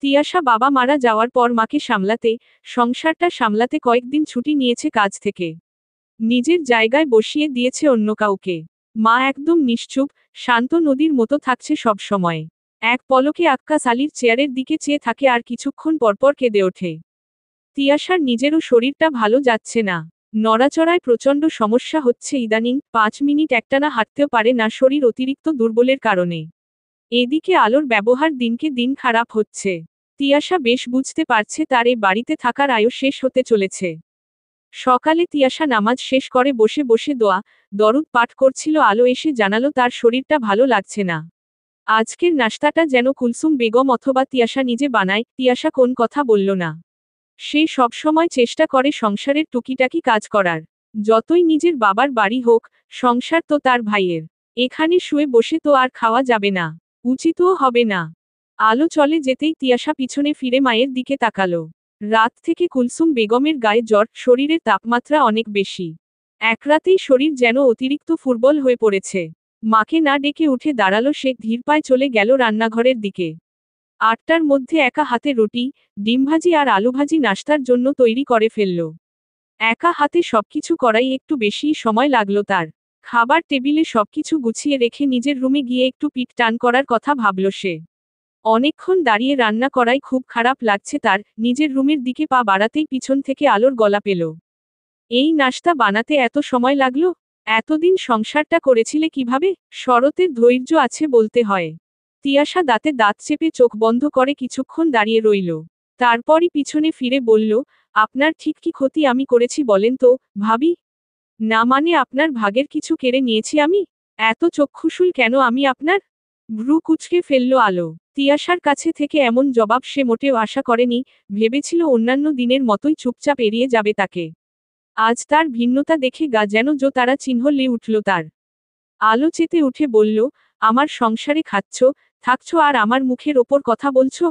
তিয়াশা বাবা মারা যাওয়ার পর মাকে সামলাতে, সংসারটা সামলাতে কয়েকদিন ছুটি নিয়েছে কাজ থেকে। নিজের জায়গায় বসিয়ে দিয়েছে অন্য কাউকে। মা একদম নিশ্চুপ, শান্ত নদীর মতো থাকছে সব সময়। এক পলকে আক্কাস আলীর চেয়ারের দিকে চেয়ে থাকে আর কিছুক্ষণ পরপর কেঁদে ওঠে। তিয়াশার নিজেরও শরীরটা ভালো যাচ্ছে না। নড়াচড়ায় প্রচণ্ড সমস্যা হচ্ছে ইদানিং, 5 মিনিট একটানা হাঁটতেও পারে না শরীর অতিরিক্ত দুর্বলের কারণে। এদিকে আলোর ব্যবহার দিনকে দিন খারাপ হচ্ছে। তিয়াশা বেশ বুঝতে পারছে তার এ বাড়িতে থাকার আয়ু শেষ হতে চলেছে। সকালে তিয়াশা নামাজ শেষ করে বসে বসে দরুদ পাঠ করছিল, আলো এসে জানালো তার শরীরটা ভালো লাগছে না। আজকের নাশতাটা যেন কুলসুম বেগম অথবা তিয়াশা নিজে বানায়। তিয়াশা কোন কথা বলল না। সে সবসময় চেষ্টা করে সংসারের টুকিটাকি কাজ করার। যতই নিজের বাবার বাড়ি হোক, সংসার তো তার ভাইয়ের। এখানে শুয়ে বসে তো আর খাওয়া যাবে না, উচিতও হবে না। আলো চলে যেতেই তিয়াশা পিছনে ফিরে মায়ের দিকে তাকালো। রাত থেকে কুলসুম বেগমের গায়ে জ্বর, শরীরের তাপমাত্রা অনেক বেশি। এক রাতেই শরীর যেন অতিরিক্ত ফুরবল হয়ে পড়েছে। মাকে না ডেকে উঠে দাঁড়ালো সে, ধীর পায়ে চলে গেল রান্নাঘরের দিকে। 8টার মধ্যে একা হাতে রুটি, ডিমভাজি আর আলুভাজি নাশতার জন্য তৈরি করে ফেলল। একা হাতে সবকিছু করাই একটু বেশি সময় লাগলো তার। খাবার টেবিলে সবকিছু গুছিয়ে রেখে নিজের রুমে গিয়ে একটু পিঠ টান করার কথা ভাবল সে। অনেকক্ষণ দাঁড়িয়ে রান্না করাই খুব খারাপ লাগছে তার। নিজের রুমের দিকে পা বাড়াতেই পিছন থেকে আলোর গলা পেল। এই নাশতা বানাতে এত সময় লাগলো? এতদিন সংসারটা করেছিলে কিভাবে? শরতের ধৈর্য আছে বলতে হয়। তিয়াশা দাঁতে দাঁত চেপে চোখ বন্ধ করে কিছুক্ষণ দাঁড়িয়ে রইল। তারপরই পিছনে ফিরে বলল, আপনার ঠিক কি ক্ষতি আমি করেছি বলেন তো, ভাবি? না মানে আপনার ভাগের কিছু কেড়ে নিয়েছি আমি? এত চক্ষুশূল কেন আমি আপনার? ভ্রু কুঁচকে ফেলল আলো। তিয়াশার কাছে থেকে এমন জবাব সে মোটেও আশা করেনি। ভেবেছিল অন্যান্য দিনের মতোই চুপচাপ এড়িয়ে যাবে তাকে। আজ তার ভিন্নতা দেখে গা যেন তারা চিহ্ন লে উঠল তার। আলো চেতে উঠে বলল, আমার সংসারে খাচ্ছ, থাকছো আর আমার মুখের ওপর কথা বলছো?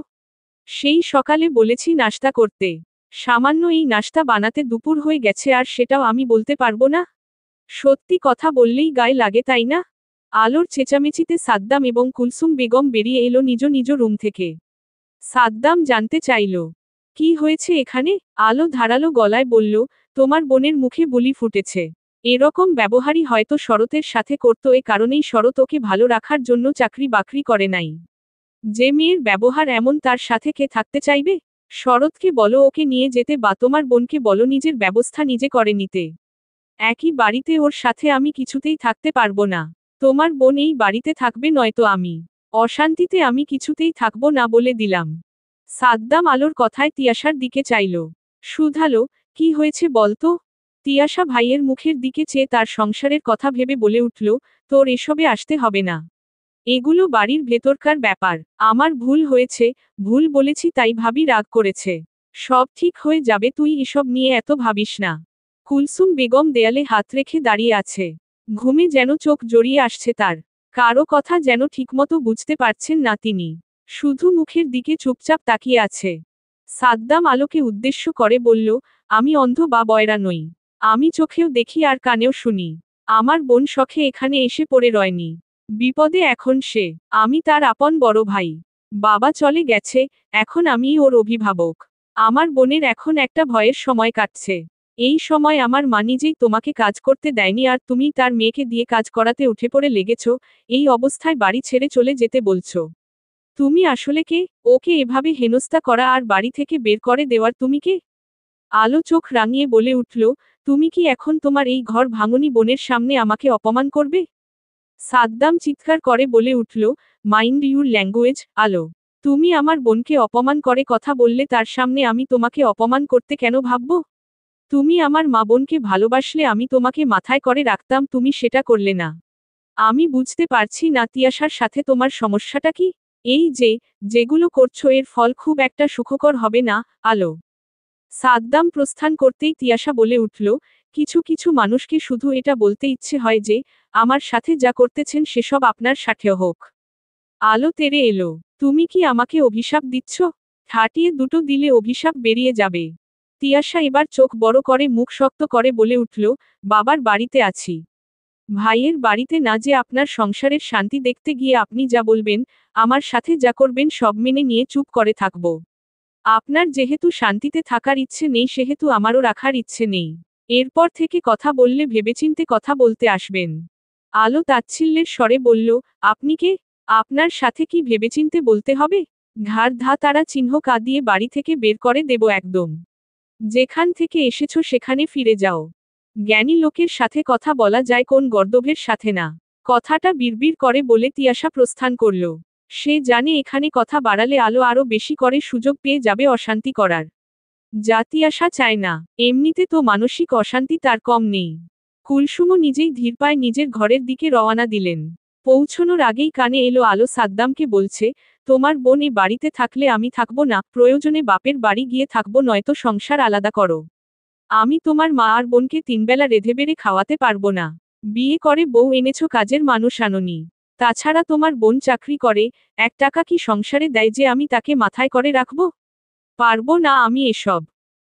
সেই সকালে বলেছি নাশতা করতে। সামান্য এই নাশতা বানাতে দুপুর হয়ে গেছে আর সেটাও আমি বলতে পারবো না? সত্যি কথা বললেই গায়ে লাগে তাই না? আলোর চেঁচামেচিতে সাদ্দাম এবং কুলসুম বেগম বেরিয়ে এলো নিজ নিজ রুম থেকে। সাদ্দাম জানতে চাইল, কি হয়েছে এখানে? আলো ধারালো গলায় বলল, তোমার বোনের মুখে বুলি ফুটেছে। এরকম ব্যবহারই হয়তো শরতের সাথে করত, এ কারণেই শরৎ ওকে ভালো রাখার জন্য চাকরি বাকরি করে নাই। যে মেয়ের ব্যবহার এমন তার সাথে কে থাকতে চাইবে? শরৎকে বলো ওকে নিয়ে যেতে বা তোমার বোনকে বলো নিজের ব্যবস্থা নিজে করে নিতে। একই বাড়িতে ওর সাথে আমি কিছুতেই থাকতে পারবো না। তোমার বোন এই বাড়িতে থাকবে নয়তো আমি। অশান্তিতে আমি কিছুতেই থাকবো না বলে দিলাম। সাদ্দাম আলোর কথায় তিয়াশার দিকে চাইল। শুধালো, কি হয়েছে বলতো? তিয়াশা ভাইয়ের মুখের দিকে চেয়ে তার সংসারের কথা ভেবে বলে উঠল, তোর এসবে আসতে হবে না। এগুলো বাড়ির ভেতরকার ব্যাপার। আমার ভুল হয়েছে, ভুল বলেছি তাই ভাবি রাগ করেছে। সব ঠিক হয়ে যাবে, তুই এসব নিয়ে এত ভাবিস না। কুলসুম বেগম দেয়ালে হাত রেখে দাঁড়িয়ে আছে। ঘুমে যেন চোখ জড়িয়ে আসছে তার। কারো কথা যেন ঠিকমতো বুঝতে পারছেন না তিনি। শুধু মুখের দিকে চুপচাপ তাকিয়ে আছে। সাদ্দাম আলোকে উদ্দেশ্য করে বলল, আমি অন্ধ বা বয়রা নই। আমি চোখেও দেখি আর কানেও শুনি। আমার বোন শখে এখানে এসে পড়ে রয়নি। বিপদে এখন সে। আমি তার আপন বড় ভাই। বাবা চলে গেছে, এখন আমিই ওর অভিভাবক। আমার বোনের এখন একটা ভয়ের সময় কাটছে। এই সময় আমার মা নিজেই তোমাকে কাজ করতে দেয়নি আর তুমি তার মেয়েকে দিয়ে কাজ করাতে উঠে পড়ে লেগেছ। এই অবস্থায় বাড়ি ছেড়ে চলে যেতে বলছো। তুমি আসলে কে? ওকে এভাবে হেনস্থা করা আর বাড়ি থেকে বের করে দেওয়ার তুমি কে? আলো চোখ রাঙিয়ে বলে উঠল, তুমি কি এখন তোমার এই ঘর ভাঙনি বোনের সামনে আমাকে অপমান করবে? সাদ্দাম চিৎকার করে বলে উঠল, মাইন্ড ইউর ল্যাঙ্গুয়েজ, আলো। তুমি আমার বোনকে অপমান করে কথা বললে তার সামনে আমি তোমাকে অপমান করতে কেন ভাবব? তুমি আমার মা বোনকে ভালোবাসলে আমি তোমাকে মাথায় করে রাখতাম, তুমি সেটা করলে না। আমি বুঝতে পারছি না তিয়াশার সাথে তোমার সমস্যাটা কি? এই যেগুলো করছো এর ফল খুব একটা সুখকর হবে না, আলো। সাদ্দাম প্রস্থান করতেই তিয়াশা বলে উঠল, কিছু কিছু মানুষকে শুধু এটা বলতে ইচ্ছে হয় যে, আমার সাথে যা করতেছেন সেসব আপনার সাথেও হোক। আলো তেড়ে এলো, তুমি কি আমাকে অভিশাপ দিচ্ছ? ঠাটিয়ে দুটো দিলে অভিশাপ বেরিয়ে যাবে। তিয়াশা এবার চোখ বড় করে মুখ শক্ত করে বলে উঠল, বাবার বাড়িতে আছি। ভাইয়ের বাড়িতে না যে আপনার সংসারের শান্তি দেখতে গিয়ে আপনি যা বলবেন, আমার সাথে যা করবেন সব মেনে নিয়ে চুপ করে থাকব। আপনার যেহেতু শান্তিতে থাকার ইচ্ছে নেই সেহেতু আমারও রাখার ইচ্ছে নেই। এরপর থেকে কথা বললে ভেবেচিন্তে কথা বলতে আসবেন। আলো তাচ্ছিল্যের স্বরে বলল, আপনি কে? আপনার সাথে কি ভেবেচিন্তে বলতে হবে? ঘাড় ধা তারা চিহ্ন কা দিয়ে বাড়ি থেকে বের করে দেব একদম। যেখান থেকে এসেছো সেখানে ফিরে যাও। জ্ঞানী লোকের সাথে কথা বলা যায় কোন গর্দভের সাথে না। কথাটা বিড়বিড় করে বলে তিয়াশা প্রস্থান করল। সে জানে এখানে কথা বাড়ালে আলো আরো বেশি করে সুযোগ পেয়ে যাবে অশান্তি করার। যা তিয়াশা চায় না। এমনিতে তো মানসিক অশান্তি তার কম নেই। কুলসুমও নিজেই ধীর পায়ে নিজের ঘরের দিকে রওয়ানা দিলেন। পৌঁছনোর আগেই কানে এলো আলো সাদ্দামকে বলছে, তোমার বোন এ বাড়িতে থাকলে আমি থাকবো না, প্রয়োজনে বাপের বাড়ি গিয়ে থাকবো, নয়তো সংসার আলাদা করো। আমি তোমার মা আর বোনকে তিনবেলা রেঁধে বেড়ে খাওয়াতে পারবো না। বিয়ে করে বউ এনেছো, কাজের মানুষ আনোনি। তাছাড়া তোমার বোন চাকরি করে, 1 টাকা কি সংসারে দেয় যে আমি তাকে মাথায় করে রাখবো? পারবো না আমি এসব।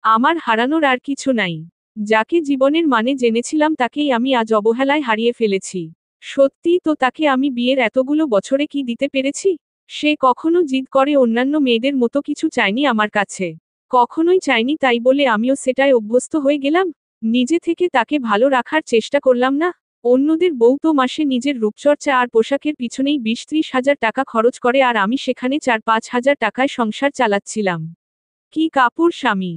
আমার হারানোর আর কিছু নাই। যাকে জীবনের মানে জেনেছিলাম তাকেই আমি আজ অবহেলায় হারিয়ে ফেলেছি। সত্যিই তো তাকে আমি বিয়ের এতগুলো বছরে কি দিতে পেরেছি? সে কখনো জিদ করে অন্যান্য মেয়েদের মতো কিছু চায়নি আমার কাছে। কখনোই চাইনি, তাই বলে আমিও সেটায় অভ্যস্ত হয়ে গেলাম। নিজে থেকে তাকে ভালো রাখার চেষ্টা করলাম না। অন্যদের বউ তো মাসে নিজের রূপচর্চা আর পোশাকের পিছনেই 20-30 হাজার টাকা খরচ করে, আর আমি সেখানে 4-5 হাজার টাকায় সংসার চালাচ্ছিলাম। কি কাপুর স্বামী!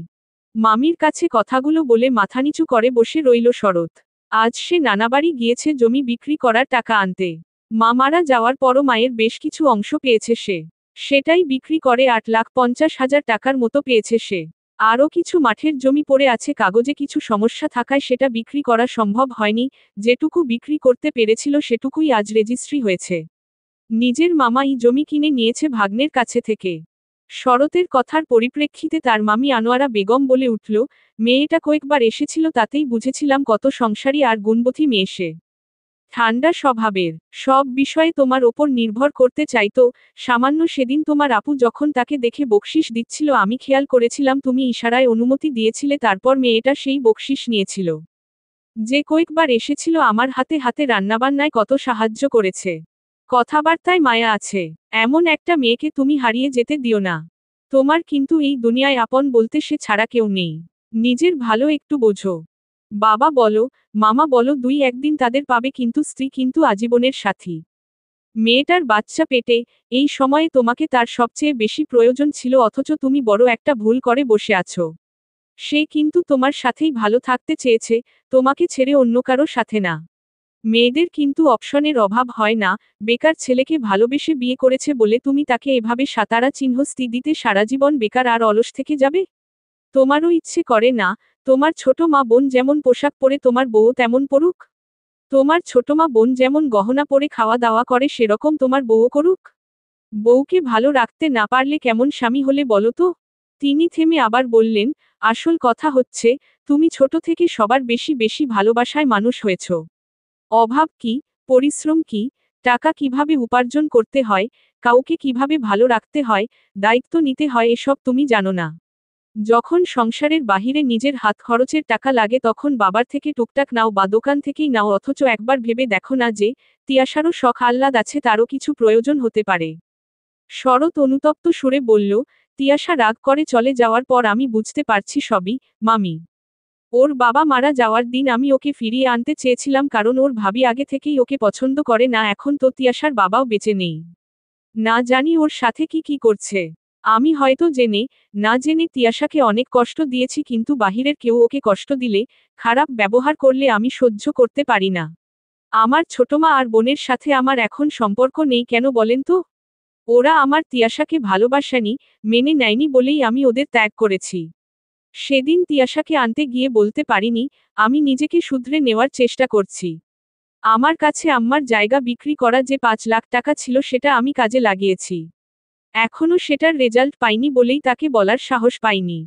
মামির কাছে কথাগুলো বলে মাথা নিচু করে বসে রইল শরৎ। আজ সে নানাবাড়ি গিয়েছে জমি বিক্রি করার টাকা আনতে। মা মারা যাওয়ার পরও মায়ের বেশ কিছু অংশ পেয়েছে সে। সেটাই বিক্রি করে 8,50,000 টাকার মতো পেয়েছে সে। আরও কিছু মাঠের জমি পড়ে আছে, কাগজে কিছু সমস্যা থাকায় সেটা বিক্রি করা সম্ভব হয়নি। যেটুকু বিক্রি করতে পেরেছিল সেটুকুই আজ রেজিস্ট্রি হয়েছে। নিজের মামাই জমি কিনে নিয়েছে ভাগ্নের কাছে থেকে। শরতের কথার পরিপ্রেক্ষিতে তার মামি আনোয়ারা বেগম বলে উঠল, মেয়েটা কয়েকবার এসেছিল, তাতেই বুঝেছিলাম কত সংসারী আর গুণবতী মেয়ে সে। ঠান্ডা স্বভাবের। সব বিষয়ে তোমার ওপর নির্ভর করতে চাইতো। সামান্য সেদিন তোমার আপু যখন তাকে দেখে বকশিশ দিচ্ছিল আমি খেয়াল করেছিলাম, তুমি ইশারায় অনুমতি দিয়েছিলে, তারপর মেয়েটা সেই বকশিশ নিয়েছিল। যে কয়েকবার এসেছিল আমার হাতে হাতে রান্নাবান্নায় কত সাহায্য করেছে। কথাবার্তায় মায়া আছে। এমন একটা মেয়েকে তুমি হারিয়ে যেতে দিও না। তোমার কিন্তু এই দুনিয়ায় আপন বলতে সে ছাড়া কেউ নেই। নিজের ভালো একটু বোঝো। বাবা বলো, মামা বলো, 2-1 দিন তাদের পাবে, কিন্তু স্ত্রী কিন্তু আজীবনের সাথী। মেয়েটার বাচ্চা পেটে, এই সময়ে তোমাকে তার সবচেয়ে বেশি প্রয়োজন ছিল, অথচ তুমি বড় একটা ভুল করে বসে আছো। সে কিন্তু তোমার সাথেই ভালো থাকতে চেয়েছে, তোমাকে ছেড়ে অন্য কারো সাথে না। মেয়েদের কিন্তু অপশনের অভাব হয় না। বেকার ছেলেকে ভালোবেসে বিয়ে করেছে বলে তুমি তাকে এভাবে সাতারা চিহ্নস্তি দিতে সারাজীবন বেকার আর অলস থেকে যাবে? তোমারও ইচ্ছে করে না তোমার ছোট মা বোন যেমন পোশাক পরে তোমার বউ তেমন পরুক? তোমার ছোট মা বোন যেমন গহনা পরে খাওয়া দাওয়া করে সেরকম তোমার বউও করুক? বউকে ভালো রাখতে না পারলে কেমন স্বামী হলে বলো তো? তিনি থেমে আবার বললেন, আসল কথা হচ্ছে, তুমি ছোট থেকে সবার বেশি বেশি ভালোবাসায় মানুষ হয়েছ। অভাব কি, পরিশ্রম কি, টাকা কিভাবে উপার্জন করতে হয়, কাউকে কিভাবে ভালো রাখতে হয়, দায়িত্ব নিতে হয়, এসব তুমি জানো না। যখন সংসারের বাহিরে নিজের হাত খরচের টাকা লাগে তখন বাবার থেকে টুকটাক নাও বা দোকান থেকেই নাও, অথচ একবার ভেবে দেখো না যে তিয়াশারও শখ আহ্লাদ আছে, তারও কিছু প্রয়োজন হতে পারে। শরৎ অনুতপ্ত সুরে বলল, তিয়াশা রাগ করে চলে যাওয়ার পর আমি বুঝতে পারছি সবই, মামি। ওর বাবা মারা যাওয়ার দিন আমি ওকে ফিরিয়ে আনতে চেয়েছিলাম, কারণ ওর ভাবি আগে থেকেই ওকে পছন্দ করে না। এখন তো তিয়াশার বাবাও বেঁচে নেই। না জানি ওর সাথে কি কি করছে। আমি হয়তো জেনে না জেনে তিয়াশাকে অনেক কষ্ট দিয়েছি, কিন্তু বাহিরের কেউ ওকে কষ্ট দিলে, খারাপ ব্যবহার করলে আমি সহ্য করতে পারি না। আমার ছোটমা আর বোনের সাথে আমার এখন সম্পর্ক নেই কেন বলেন তো? ওরা আমার তিয়াশাকে ভালোবাসেনি, মেনে নেয়নি বলেই আমি ওদের ত্যাগ করেছি। সেদিন তিয়াশাকে আনতে গিয়ে বলতে পারিনি, আমি নিজেকে শুধরে নেওয়ার চেষ্টা করছি। আমার কাছে আম্মার জায়গা বিক্রি করা যে 5 লাখ টাকা ছিল সেটা আমি কাজে লাগিয়েছি। এখনো সেটার রেজাল্ট পাইনি বলেই তাকে বলার সাহস পাইনি।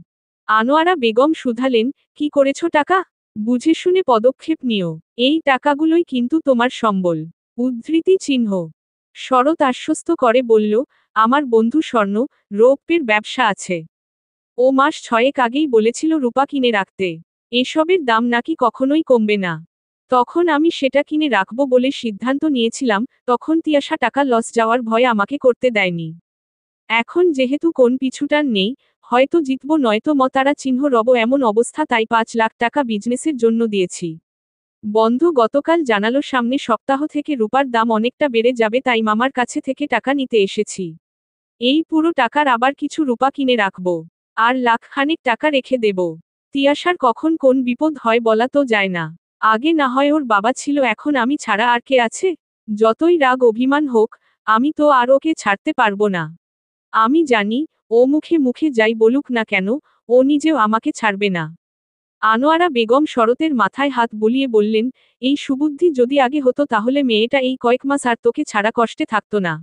আনোয়ারা বেগম শুধালেন, কি করেছ টাকা? বুঝে শুনে পদক্ষেপ নিও। এই টাকাগুলোই কিন্তু তোমার সম্বল। উদ্ধৃতি চিহ্ন। শরৎ আশ্বস্ত করে বলল, আমার বন্ধু স্বর্ণ রৌপ্যের ব্যবসা আছে। ও মাস 6 আগেই বলেছিল রূপা কিনে রাখতে। এসবের দাম নাকি কখনোই কমবে না। তখন আমি সেটা কিনে রাখবো বলে সিদ্ধান্ত নিয়েছিলাম, তখন তিয়াশা টাকা লস যাওয়ার ভয় আমাকে করতে দেয়নি। এখন যেহেতু কোন পিছুটান নেই, হয়তো জিতবো নয়তো মতারা চিহ্ন রব এমন অবস্থা, তাই 5 লাখ টাকা বিজনেসের জন্য দিয়েছি। বন্ধু গতকাল জানালো সামনে সপ্তাহ থেকে রূপার দাম অনেকটা বেড়ে যাবে, তাই মামার কাছে থেকে টাকা নিতে এসেছি। এই পুরো টাকার আবার কিছু রূপা কিনে রাখবো, আর লাখখানেক টাকা রেখে দেব। তিয়াশার কখন কোন বিপদ হয় বলা তো যায় না। আগে না হয় ওর বাবা ছিল, এখন আমি ছাড়া আর কে আছে? যতই রাগ অভিমান হোক, আমি তো আর ওকে ছাড়তে পারবো না। আমি জানি, ও মুখে মুখে যাই বলুক না কেন, ও নিজেও আমাকে ছাড়বে না। আনোয়ারা বেগম শরতের মাথায় হাত বুলিয়ে বললেন, এই সুবুদ্ধি যদি আগে হতো তাহলে মেয়েটা এই কয়েক মাস আর তোকে ছাড়া কষ্টে থাকতো না।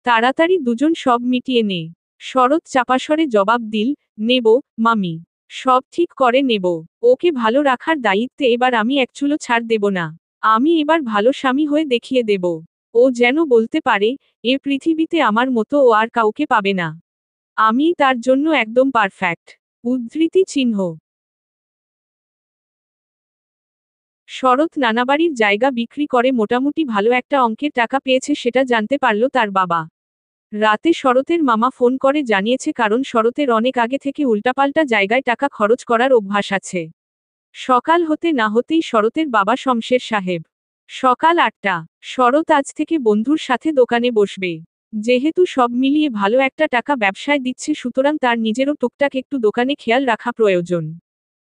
তাড়াতাড়ি দুজন সব মিটিয়ে নে। শরৎ চাপাস্বরে জবাব দিল, নেব, মামি। সব ঠিক করে নেব। ওকে ভালো রাখার দায়িত্বে এবার আমি এক চুলো ছাড় দেব না। আমি এবার ভালো স্বামী হয়ে দেখিয়ে দেব। ও যেন বলতে পারে, এ পৃথিবীতে আমার মতো ও আর কাউকে পাবে না। আমি তার জন্য একদম পারফেক্ট। উদ্ধৃতি চিহ্ন। শরৎ নানাবাড়ির জায়গা বিক্রি করে মোটামুটি ভালো একটা অঙ্কের টাকা পেয়েছে, সেটা জানতে পারল তার বাবা। রাতে শরতের মামা ফোন করে জানিয়েছে, কারণ শরতের অনেক আগে থেকে উল্টাপাল্টা জায়গায় টাকা খরচ করার অভ্যাস আছে। সকাল হতে না হতেই শরতের বাবা শমশের সাহেব। সকাল 8টা। শরৎ আজ থেকে বন্ধুর সাথে দোকানে বসবে। যেহেতু সব মিলিয়ে ভালো একটা টাকা ব্যবসায় দিচ্ছে, সুতরাং তার নিজেরও টুকটাক একটু দোকানে খেয়াল রাখা প্রয়োজন।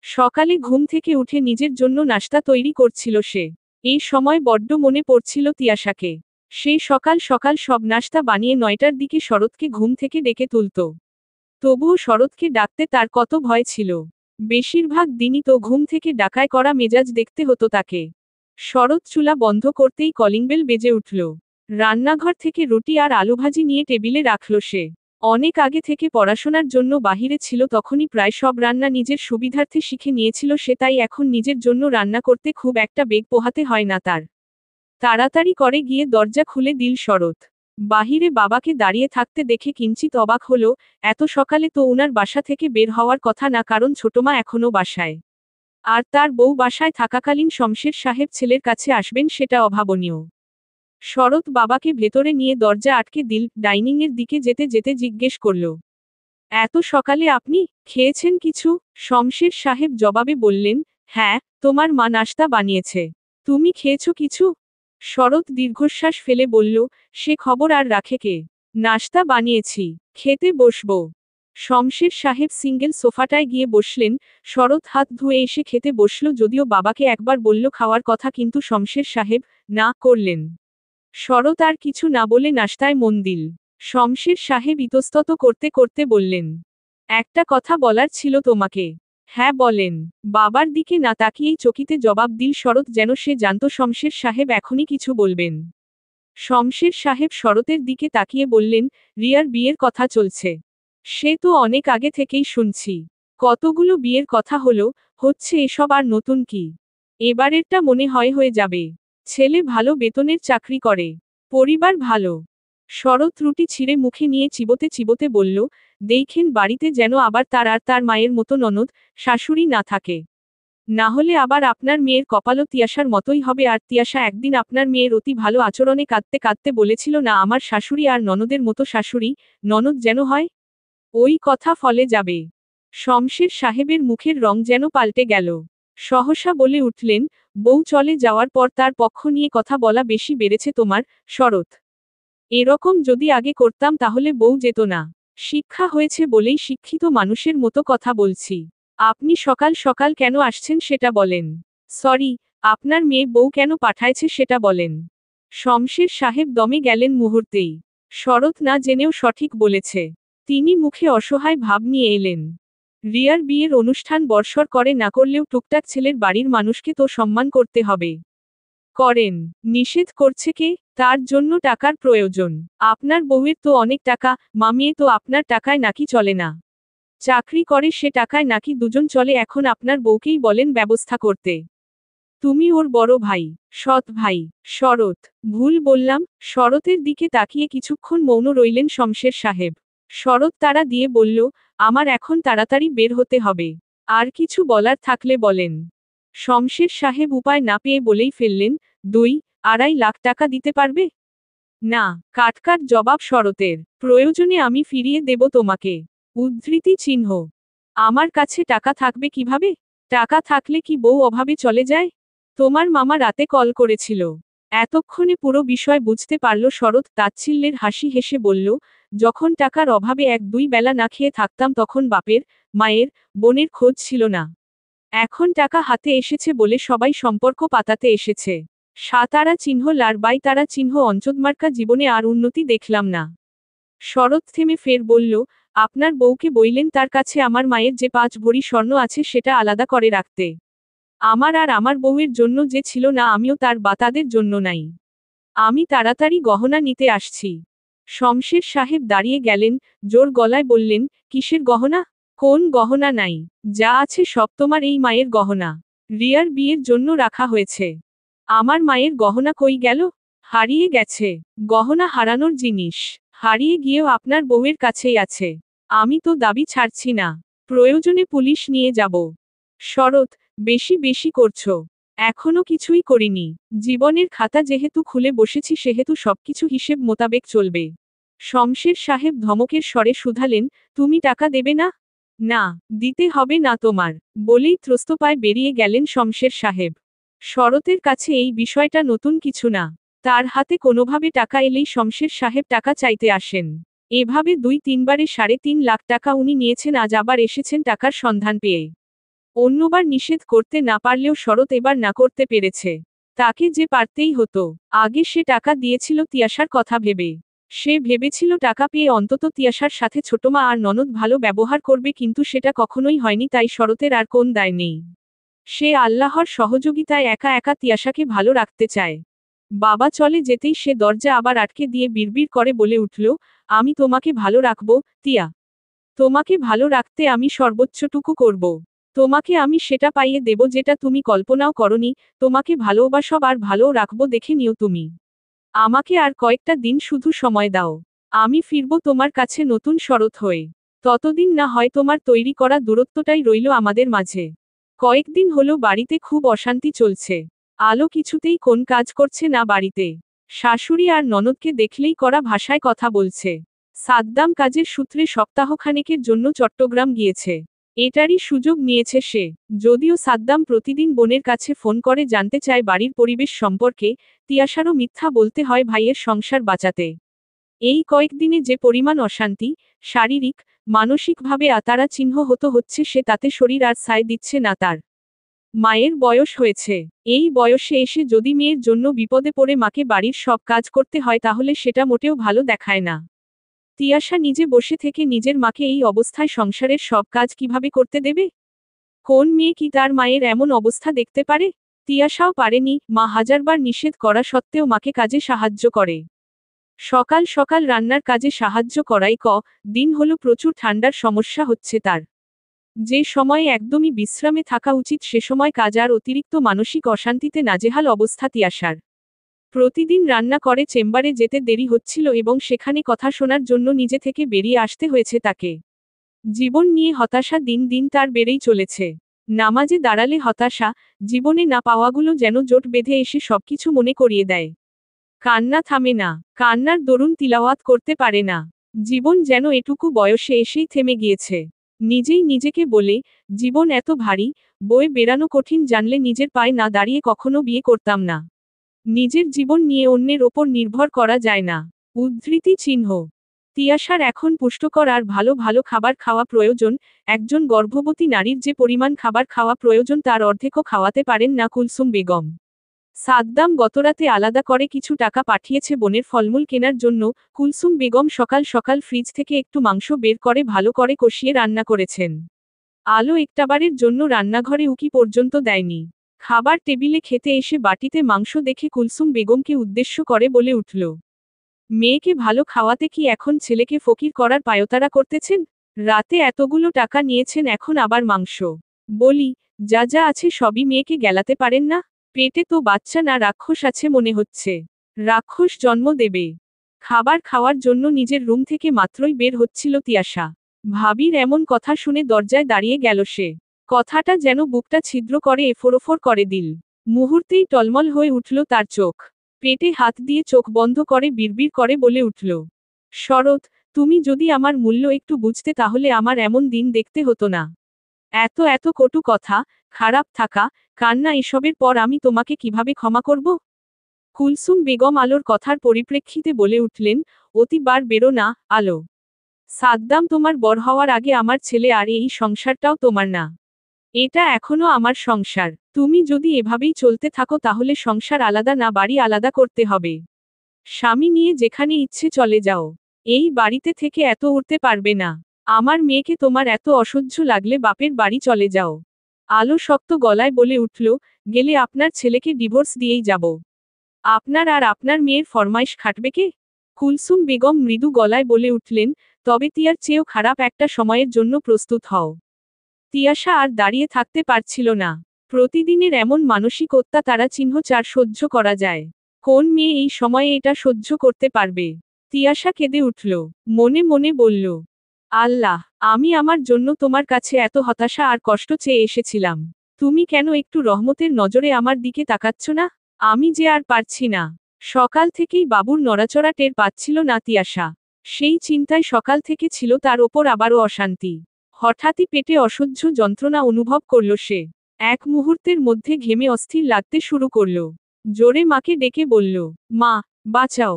সকালে ঘুম থেকে উঠে নিজের জন্য নাস্তা তৈরি করছিল সে। এই সময় বড্ড মনে পড়ছিল তিয়াশাকে। সেই সকাল সকাল সব নাস্তা বানিয়ে 9টার দিকে শরৎকে ঘুম থেকে ডেকে তুলত। তবুও শরৎকে ডাকতে তার কত ভয় ছিল। বেশিরভাগ দিনই তো ঘুম থেকে ডাকায় করা মেজাজ দেখতে হতো তাকে। শরৎ চুলা বন্ধ করতেই কলিংবেল বেজে উঠল। রান্নাঘর থেকে রুটি আর আলুভাজি নিয়ে টেবিলে রাখল সে। অনেক আগে থেকে পড়াশোনার জন্য বাহিরে ছিল, তখনই প্রায় সব রান্না নিজের সুবিধার্থে শিখে নিয়েছিল সে, তাই এখন নিজের জন্য রান্না করতে খুব একটা বেগ পোহাতে হয় না তার। তাড়াতাড়ি করে গিয়ে দরজা খুলে দিল শরৎ। বাহিরে বাবাকে দাঁড়িয়ে থাকতে দেখে কিঞ্চিত অবাক হলো। এত সকালে তো উনার বাসা থেকে বের হওয়ার কথা না, কারণ ছোটমা এখনো বাসায়। আর তার বউ বাসায় থাকাকালীন শমশের সাহেব ছেলের কাছে আসবেন সেটা অভাবনীয়। শরৎ বাবাকে ভেতরে নিয়ে দরজা আটকে দিল, ডাইনিংয়ের দিকে যেতে যেতে জিজ্ঞেস করল, এত সকালে আপনি খেয়েছেন কিছু? শমশের সাহেব জবাবে বললেন, হ্যাঁ, তোমার মা নাশতা বানিয়েছে। তুমি খেয়েছো কিছু? শরৎ দীর্ঘশ্বাস ফেলে বলল, সে খবর আর রাখে কে? নাশতা বানিয়েছি, খেতে বসবো। শমশের সাহেব সিঙ্গেল সোফাটায় গিয়ে বসলেন। শরৎ হাত ধুয়ে এসে খেতে বসল, যদিও বাবাকে একবার বলল খাওয়ার কথা, কিন্তু শমশের সাহেব না করলেন। শরৎ আর কিছু না বলে নাশতায় মন দিল। শমশের সাহেব ইতস্তত করতে করতে বললেন, একটা কথা বলার ছিল তোমাকে। হ্যাঁ বলেন। বাবার দিকে না তাকিয়েই চকিতে জবাব দিল শরৎ, যেন সে জানত শমশের সাহেব এখনই কিছু বলবেন। শমশের সাহেব শরতের দিকে তাকিয়ে বললেন, রিয়ার বিয়ের কথা চলছে। সে তো অনেক আগে থেকেই শুনছি। কতগুলো বিয়ের কথা হলো, হচ্ছে এসব আর নতুন কি? এবারেরটা মনে হয় হয়ে যাবে। ছেলে ভালো বেতনের চাকরি করে, পরিবার ভালো। শরৎ রুটি ছিঁড়ে মুখে নিয়ে চিবোতে চিবোতে বলল, দেখেন বাড়িতে যেন আবার তার আর তার মায়ের মতো ননদ, শাশুড়ি না থাকে। না হলে আবার আপনার মেয়ের কপালও তিয়াশার মতোই হবে। আর তিয়াশা একদিন আপনার মেয়ের অতি ভালো আচরণে কাঁদতে কাঁদতে বলেছিল না, আমার শাশুড়ি আর ননদের মতো শাশুড়ি, ননদ যেন হয়। ওই কথা ফলে যাবে। শমশের সাহেবের মুখের রং যেন পাল্টে গেল। সহসা বলে উঠলেন, বউ চলে যাওয়ার পর তার পক্ষ নিয়ে কথা বলা বেশি বেড়েছে তোমার, শরৎ। এরকম যদি আগে করতাম তাহলে বউ যেত না। শিক্ষা হয়েছে বলেই শিক্ষিত মানুষের মতো কথা বলছি। আপনি সকাল সকাল কেন আসছেন সেটা বলেন। সরি, আপনার মেয়ে বউ কেন পাঠাইছে সেটা বলেন। শমশের সাহেব দমে গেলেন মুহূর্তেই। শরৎ না জেনেও সঠিক বলেছে। তিনি মুখে অসহায় ভাব নিয়ে এলেন। রিয়ার বিয়ের অনুষ্ঠান বর্ষর করে না করলেও টুকটাক ছেলের বাড়ির মানুষকে তো সম্মান করতে হবে। করেন। নিষেধ করছে কে? তার জন্য টাকার প্রয়োজন। আপনার বউয়ের তো অনেক টাকা, মামিয়ে তো আপনার টাকায় নাকি চলে না। চাকরি করে সে টাকায় নাকি দুজন চলে, এখন আপনার বউকেই বলেন ব্যবস্থা করতে। তুমি ওর বড় ভাই, সৎ ভাই। শরৎ, ভুল বললাম? শরতের দিকে তাকিয়ে কিছুক্ষণ মৌন রইলেন শমশের সাহেব। শরৎ তাড়া দিয়ে বলল, আমার এখন তাড়াতাড়ি বের হতে হবে। আর কিছু বলার থাকলে বলেন। শমশের সাহেব উপায় না পেয়ে বলেই ফেললেন, 2-2.5 লাখ টাকা দিতে পারবে? না, কাটকাট জবাব শরতের। প্রয়োজনে আমি ফিরিয়ে দেব তোমাকে। উদ্ধৃতি চিহ্ন। আমার কাছে টাকা থাকবে কিভাবে? টাকা থাকলে কি বউ অভাবে চলে যায়? তোমার মামা রাতে কল করেছিল। এতক্ষণে পুরো বিষয় বুঝতে পারল শরৎ তাচ্ছিল্যের হাসি হেসে বলল, যখন টাকার অভাবে 1-2 বেলা না খেয়ে থাকতাম তখন বাপের, মায়ের, বোনের খোঁজ ছিল না। এখন টাকা হাতে এসেছে বলে সবাই সম্পর্ক পাতাতে এসেছে। সাতারা চিহ্ন লারবাই তারা চিহ্ন অঞ্চদমার্কা জীবনে আর উন্নতি দেখলাম না। শরৎ থেমে ফের বলল, আপনার বউকে বইলেন তার কাছে আমার মায়ের যে 5 ভরি স্বর্ণ আছে সেটা আলাদা করে রাখতে। আমার আর আমার বউয়ের জন্য যে ছিল না আমিও তার বা তাদের জন্য নাই। আমি তাড়াতাড়ি গহনা নিতে আসছি। শমশের সাহেব দাঁড়িয়ে গেলেন, জোর গলায় বললেন, কিসের গহনা? কোন গহনা নাই? যা আছে সব তোমার এই মায়ের গহনা। রিয়ার বিয়ের জন্য রাখা হয়েছে। আমার মায়ের গহনা কই গেল? হারিয়ে গেছে। গহনা হারানোর জিনিস। হারিয়ে গিয়েও আপনার বউয়ের কাছেই আছে। আমি তো দাবি ছাড়ছি না। প্রয়োজনে পুলিশ নিয়ে যাব। শরৎ, বেশি বেশি করছো। এখনো কিছুই করিনি। জীবনের খাতা যেহেতু খুলে বসেছি সেহেতু সবকিছু হিসেব মোতাবেক চলবে। শমশের সাহেব ধমকের স্বরে শুধালেন, তুমি টাকা দেবে না? না, দিতে হবে না তোমার, বলেই ত্রস্ত পায়ে বেরিয়ে গেলেন শমশের সাহেব। শরতের কাছে এই বিষয়টা নতুন কিছু না। তার হাতে কোনোভাবে টাকা এলেই শমশের সাহেব টাকা চাইতে আসেন। এভাবে 2-3 বারে 3.5 লাখ টাকা উনি নিয়েছেন, আজ আবার এসেছেন টাকার সন্ধান পেয়ে। অন্যবার নিষেধ করতে না পারলেও শরৎ এবার না করতে পেরেছে। তাকে যে পারতেই হতো। আগে সে টাকা দিয়েছিল তিয়াশার কথা ভেবে। সে ভেবেছিল টাকা পেয়ে অন্তত তিয়াশার সাথে ছোটমা আর ননদ ভালো ব্যবহার করবে, কিন্তু সেটা কখনোই হয়নি, তাই শরতের আর কোন দায় নেই। সে আল্লাহর সহযোগিতায় একা একা তিয়াশাকে ভালো রাখতে চায়। বাবা চলে যেতেই সে দরজা আবার আটকে দিয়ে বিড়বিড় করে বলে উঠল, আমি তোমাকে ভালো রাখব, তিয়া। তোমাকে ভালো রাখতে আমি সর্বোচ্চটুকু করব। তোমাকে আমি সেটা পাইয়ে দেব যেটা তুমি কল্পনাও করনি। তোমাকে ভালোবাসব আর ভালোও রাখব, দেখে নিও তুমি। আমাকে আর কয়েকটা দিন শুধু সময় দাও। আমি ফিরব তোমার কাছে নতুন শরৎ হয়ে। ততদিন না হয় তোমার তৈরি করা দূরত্বটাই রইল আমাদের মাঝে। কয়েকদিন হলো বাড়িতে খুব অশান্তি চলছে। আলো কিছুতেই কোন কাজ করছে না বাড়িতে। শাশুড়ি আর ননদকে দেখলেই কড়া ভাষায় কথা বলছে। সাদ্দাম কাজের সূত্রে সপ্তাহখানেকের জন্য চট্টগ্রাম গিয়েছে। এটারই সুযোগ নিয়েছে সে। যদিও সাদ্দাম প্রতিদিন বোনের কাছে ফোন করে জানতে চায় বাড়ির পরিবেশ সম্পর্কে, তিয়াশারও মিথ্যা বলতে হয় ভাইয়ের সংসার বাঁচাতে। এই কয়েকদিনে যে পরিমাণ অশান্তি, শারীরিক, মানসিকভাবে আতারা চিহ্ন হচ্ছে সে তাতে শরীর আর সায় দিচ্ছে না তার। মায়ের বয়স হয়েছে। এই বয়সে এসে যদি মেয়ের জন্য বিপদে পড়ে মাকে বাড়ির সব কাজ করতে হয় তাহলে সেটা মোটেও ভালো দেখায় না। তিয়াশা নিজে বসে থেকে নিজের মাকে এই অবস্থায় সংসারের সব কাজ কিভাবে করতে দেবে? কোন মেয়ে কি তার মায়ের এমন অবস্থা দেখতে পারে? তিয়াশাও পারেনি, মা হাজারবার নিষেধ করা সত্ত্বেও মাকে কাজে সাহায্য করে। সকাল সকাল রান্নার কাজে সাহায্য করাই দিন হলো প্রচুর ঠান্ডার সমস্যা হচ্ছে তার। যে সময়ে একদমই বিশ্রামে থাকা উচিত সে সময় কাজ আর অতিরিক্ত মানসিক অশান্তিতে নাজেহাল অবস্থা তিয়াশার। প্রতিদিন রান্না করে চেম্বারে যেতে দেরি হচ্ছিল এবং সেখানে কথা শোনার জন্য নিজে থেকে বেরিয়ে আসতে হয়েছে তাকে। জীবন নিয়ে হতাশা দিন দিন তার বেড়েই চলেছে। নামাজে দাঁড়ালে হতাশা, জীবনে না পাওয়াগুলো যেন জোট বেঁধে এসে সবকিছু মনে করিয়ে দেয়। কান্না থামে না, কান্নার দরুন তিলাওয়াত করতে পারে না। জীবন যেন এটুকু বয়সে এসেই থেমে গিয়েছে। নিজেই নিজেকে বলে, জীবন এত ভারী, বয়ে বেড়ানো কঠিন, জানলে নিজের পায়ে না দাঁড়িয়ে কখনো বিয়ে করতাম না। নিজের জীবন নিয়ে অন্যের ওপর নির্ভর করা যায় না। উদ্ধৃতি চিহ্ন। তিয়াশার এখন পুষ্টিকর আর ভালো ভালো খাবার খাওয়া প্রয়োজন। একজন গর্ভবতী নারীর যে পরিমাণ খাবার খাওয়া প্রয়োজন তার অর্ধেকও খাওয়াতে পারেন না কুলসুম বেগম। সাদ্দাম গতরাতে আলাদা করে কিছু টাকা পাঠিয়েছে বোনের ফলমূল কেনার জন্য। কুলসুম বেগম সকাল সকাল ফ্রিজ থেকে একটু মাংস বের করে ভালো করে কষিয়ে রান্না করেছেন। আলো একটাবারের জন্য রান্নাঘরে উকি পর্যন্ত দেয়নি। খাবার টেবিলে খেতে এসে বাটিতে মাংস দেখে কুলসুম বেগমকে উদ্দেশ্য করে বলে উঠল, মেয়েকে ভালো খাওয়াতে কি এখন ছেলেকে ফকির করার পায়তারা করতেছেন? রাতে এতগুলো টাকা নিয়েছেন, এখন আবার মাংস। বলি, যা যা আছে সবই মেয়েকে গেলাতে পারেন না? পেটে তো বাচ্চা না রাক্ষস আছে মনে হচ্ছে। রাক্ষস জন্ম দেবে। খাবার খাওয়ার জন্য নিজের রুম থেকে মাত্রই বের হচ্ছিল তিয়াশা। ভাবির এমন কথা শুনে দরজায় দাঁড়িয়ে গেল সে। কথাটা যেন বুকটা ছিদ্র করে এফোরোফোর করে দিল। মুহূর্তেই টলমল হয়ে উঠল তার চোখ। পেটে হাত দিয়ে চোখ বন্ধ করে বিড়বিড় করে বলে উঠল, শরৎ, তুমি যদি আমার মূল্য একটু বুঝতে তাহলে আমার এমন দিন দেখতে হতো না। এত এত কটু কথা, খারাপ থাকা, কান্না এসবের পর আমি তোমাকে কিভাবে ক্ষমা করব? কুলসুম বেগম আলোর কথার পরিপ্রেক্ষিতে বলে উঠলেন, অতি বার বেরো না, আলো। সাদ্দাম তোমার বর হওয়ার আগে আমার ছেলে, আর এই সংসারটাও তোমার না। এটা এখনো আমার সংসার। তুমি যদি এভাবেই চলতে থাকো তাহলে সংসার আলাদা না বাড়ি আলাদা করতে হবে। স্বামী নিয়ে যেখানে ইচ্ছে চলে যাও। এই বাড়িতে থেকে এত উঠতে পারবে না। আমার মেয়েকে তোমার এত অসহ্য লাগলে বাপের বাড়ি চলে যাও। আলো শক্ত গলায় বলে উঠল, গেলে আপনার ছেলেকে ডিভোর্স দিয়েই যাব। আপনার আর আপনার মেয়ের ফরমাইশ খাটবে কে? কুলসুম বেগম মৃদু গলায় বলে উঠলেন, তবে তিয়ার চেয়েও খারাপ একটা সময়ের জন্য প্রস্তুত হও। তিয়াশা আর দাঁড়িয়ে থাকতে পারছিল না। প্রতিদিনের এমন মানসিক অত্যাচার চিহ্ন চার সহ্য করা যায়। কোন মেয়ে এই সময়ে এটা সহ্য করতে পারবে? তিয়াশা কেঁদে উঠল। মনে মনে বলল, আল্লাহ, আমি আমার জন্য তোমার কাছে এত হতাশা আর কষ্ট চেয়ে এসেছিলাম। তুমি কেন একটু রহমতের নজরে আমার দিকে তাকাচ্ছ না? আমি যে আর পারছি না। সকাল থেকেই বাবুর নড়াচড়া টের পাচ্ছিল না তিয়াশা। সেই চিন্তায় সকাল থেকে ছিল তার ওপর আবারও অশান্তি। হঠাৎই পেটে অসহ্য যন্ত্রণা অনুভব করল সে। এক মুহূর্তের মধ্যে ঘেমে অস্থির লাগতে শুরু করল। জোরে মাকে ডেকে বলল, মা, বাঁচাও।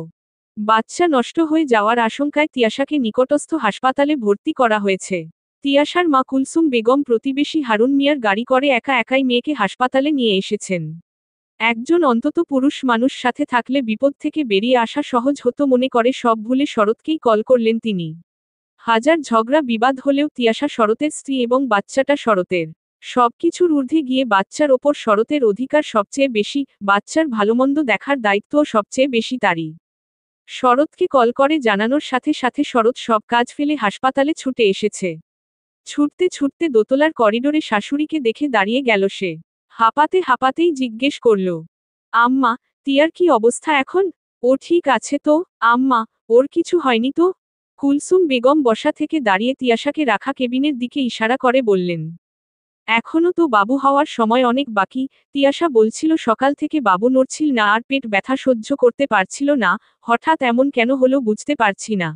বাচ্চা নষ্ট হয়ে যাওয়ার আশঙ্কায় তিয়াশাকে নিকটস্থ হাসপাতালে ভর্তি করা হয়েছে। তিয়াশার মা কুলসুম বেগম প্রতিবেশী হারুন মিয়ার গাড়ি করে একা একাই মেয়েকে হাসপাতালে নিয়ে এসেছেন। একজন অন্তত পুরুষ মানুষ সাথে থাকলে বিপদ থেকে বেরিয়ে আসা সহজ হতো মনে করে সব ভুলে শরৎকেই কল করলেন তিনি। হাজার ঝগড়া বিবাদ হলেও তিয়াশা শরতের স্ত্রী এবং বাচ্চাটা শরতের। সবকিছুর ঊর্ধ্বে গিয়ে বাচ্চার ওপর শরতের অধিকার সবচেয়ে বেশি, বাচ্চার ভালোমন্দ দেখার দায়িত্বও সবচেয়ে বেশি তারই। শরৎকে কল করে জানানোর সাথে সাথে শরৎ সব কাজ ফেলে হাসপাতালে ছুটে এসেছে। ছুটতে ছুটতে দোতলার করিডোরে শাশুড়িকে দেখে দাঁড়িয়ে গেল সে। হাঁপাতে হাঁপাতেই জিজ্ঞেস করল, আম্মা, তিয়ার কি অবস্থা এখন? ও ঠিক আছে তো, আম্মা? ওর কিছু হয়নি তো? কুলসুম বেগম বসা থেকে দাঁড়িয়ে তিয়াশাকে রাখা কেবিনের দিকে ইশারা করে বললেন, এখনো তো বাবু হওয়ার সময় অনেক বাকি। তিয়াশা বলছিল সকাল থেকে বাবু নড়ছিল না আর পেট ব্যথা সহ্য করতে পারছিল না। হঠাৎ এমন কেন হলো বুঝতে পারছি না।